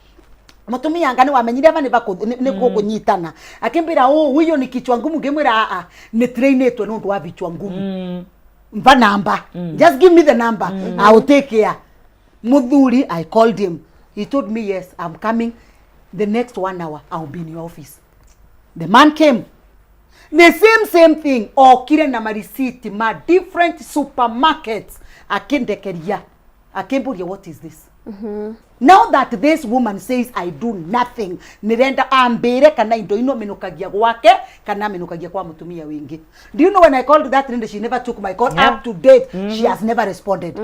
Mutumia ngani wamenyire aba ni kunyitana. Akembera huyo ni kichwa ngumu ngemwira ni trainetwe nundu wa vichwa ngumu. Mpa number. Just give me the number. I will take care. Muthuri, I called him. He told me yes, I'm coming. The next 1 hour, I'll be in your office. The man came. The same thing. Kire na marisiti, ma different supermarkets. Akendekeria. Akemburia, what is this? Now that this woman says I do nothing, nirenda ambere kana indo ino menukagia gwake kana menukagia kwa mutumia wingi. Do you know when I called that lady, she never took my call up to date. She has never responded.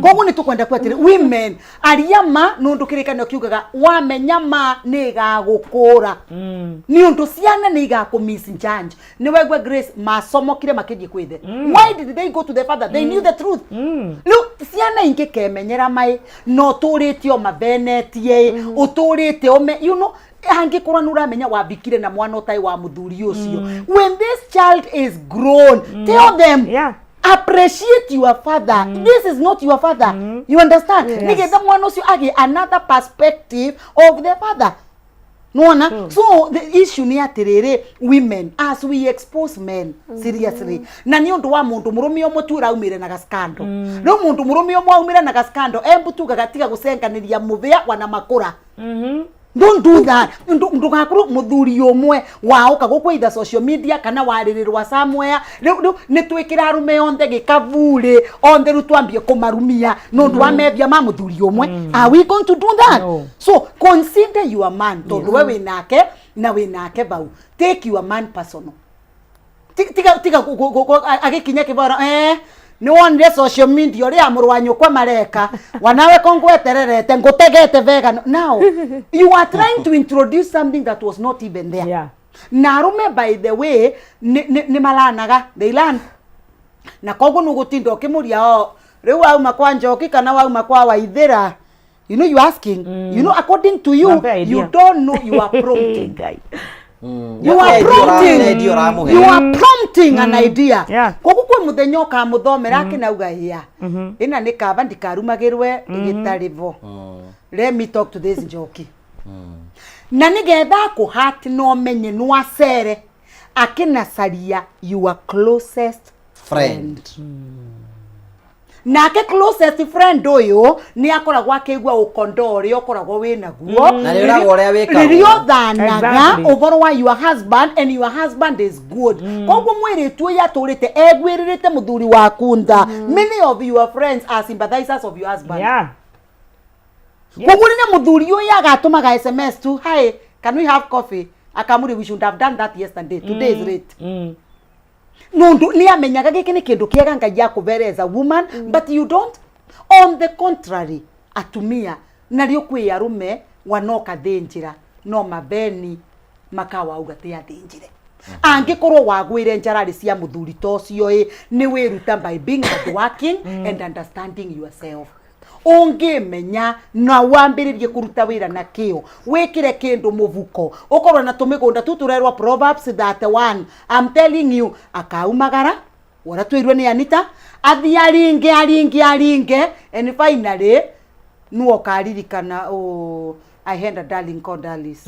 Kogu ni tukwenda kwetire women ariyama nundu kirikano kiugaga wamenyama niga gukura. Ni undu ciana niga ku misjudge. Ni wegwe Grace masomo kire makiji kwithe. Why did they go to the father? They knew the truth. Look, ciana inge kemenyera mai no turitio mabenetie uturite ome you know angikora nuramenya wabikire na mwana utai wa muthuri ucio. When this child is grown, tell them appreciate your father. This is not your father. You understand? Nigetha mwana ucio agi another perspective of the father. No. So the issue ni atiriri women as we expose men seriously. Na ni undu wa mundu murumi omutura umire na gaskando. No mundu murumi omwaumire na gaskando embutuga gatiga gusenkaniria muvia wana makura. Don't do that. Ndugakuru muthuri omwe waoka gukwa either social media kana waririrwa somewhere. Ni twikira arume onthe gikavule onthe rutwambie kumarumia no ndu amebia ma muthuri omwe. Are we going to do that? No. So consider your man. Tondu we nake na we nake bau. Take your man personal. Tiga agikinya kivara ni wonde social media ori amurwanyo kwa mareka wanawe kongwetererete ngutegete vegan. Now you are trying to introduce something that was not even there. Narume by the way ni malanaga they learn na kogu nugutinda okimuria riu auma kwa Njoki kana wauma kwa Waithira. You know you asking you know according to you you don't know you are prompting guy. You are prompting an idea. Kogu kwa muthenya ka muthomera kinauga ya ina ni kaba ndikarumagirwe igitarivo. Let me talk to this Njoki. Na nigetha ku heart no menye no acere akinasaria your closest friend. Nake closest friend oyo ni akoragwa akigwa ukondori okoragwa wina guo na rirago ria wika ririo thanaga uboro wa your husband and your husband is good. Koguo mwiri tu ya turite egwiririte muthuri wa kunda. Many of your friends are sympathizers of your husband. Koguo ni muthuri uyu agatumaga SMS tu, hi can we have coffee? Akamuri we should have done that yesterday. Today is late. Nundu ni amenyaga giki ni kindu kiega Ngai akubereza woman but you don't. On the contrary atumia na rio kwi arume wanoka thinjira no mabeni makawa ugate ya thinjire. Angikorwo wagwire njarari cia muthuri tocio ni wiruta by being hardworking and understanding yourself. Ungimenya na wambiririe kuruta wira na kio wikire kindu muvuko ukorwo na tumigunda tuturerwa Proverbs 31. I'm telling you akaumagara wara twirwe ni Anita athi aringe and finally nuo karirikana I had a darling called Alice.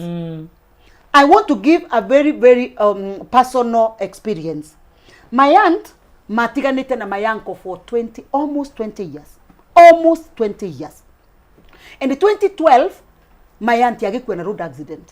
I want to give a very personal experience. My aunt matiganite na my uncle for almost 20 years. Almost 20 years. In 2012, my auntie agikuwa na road accident.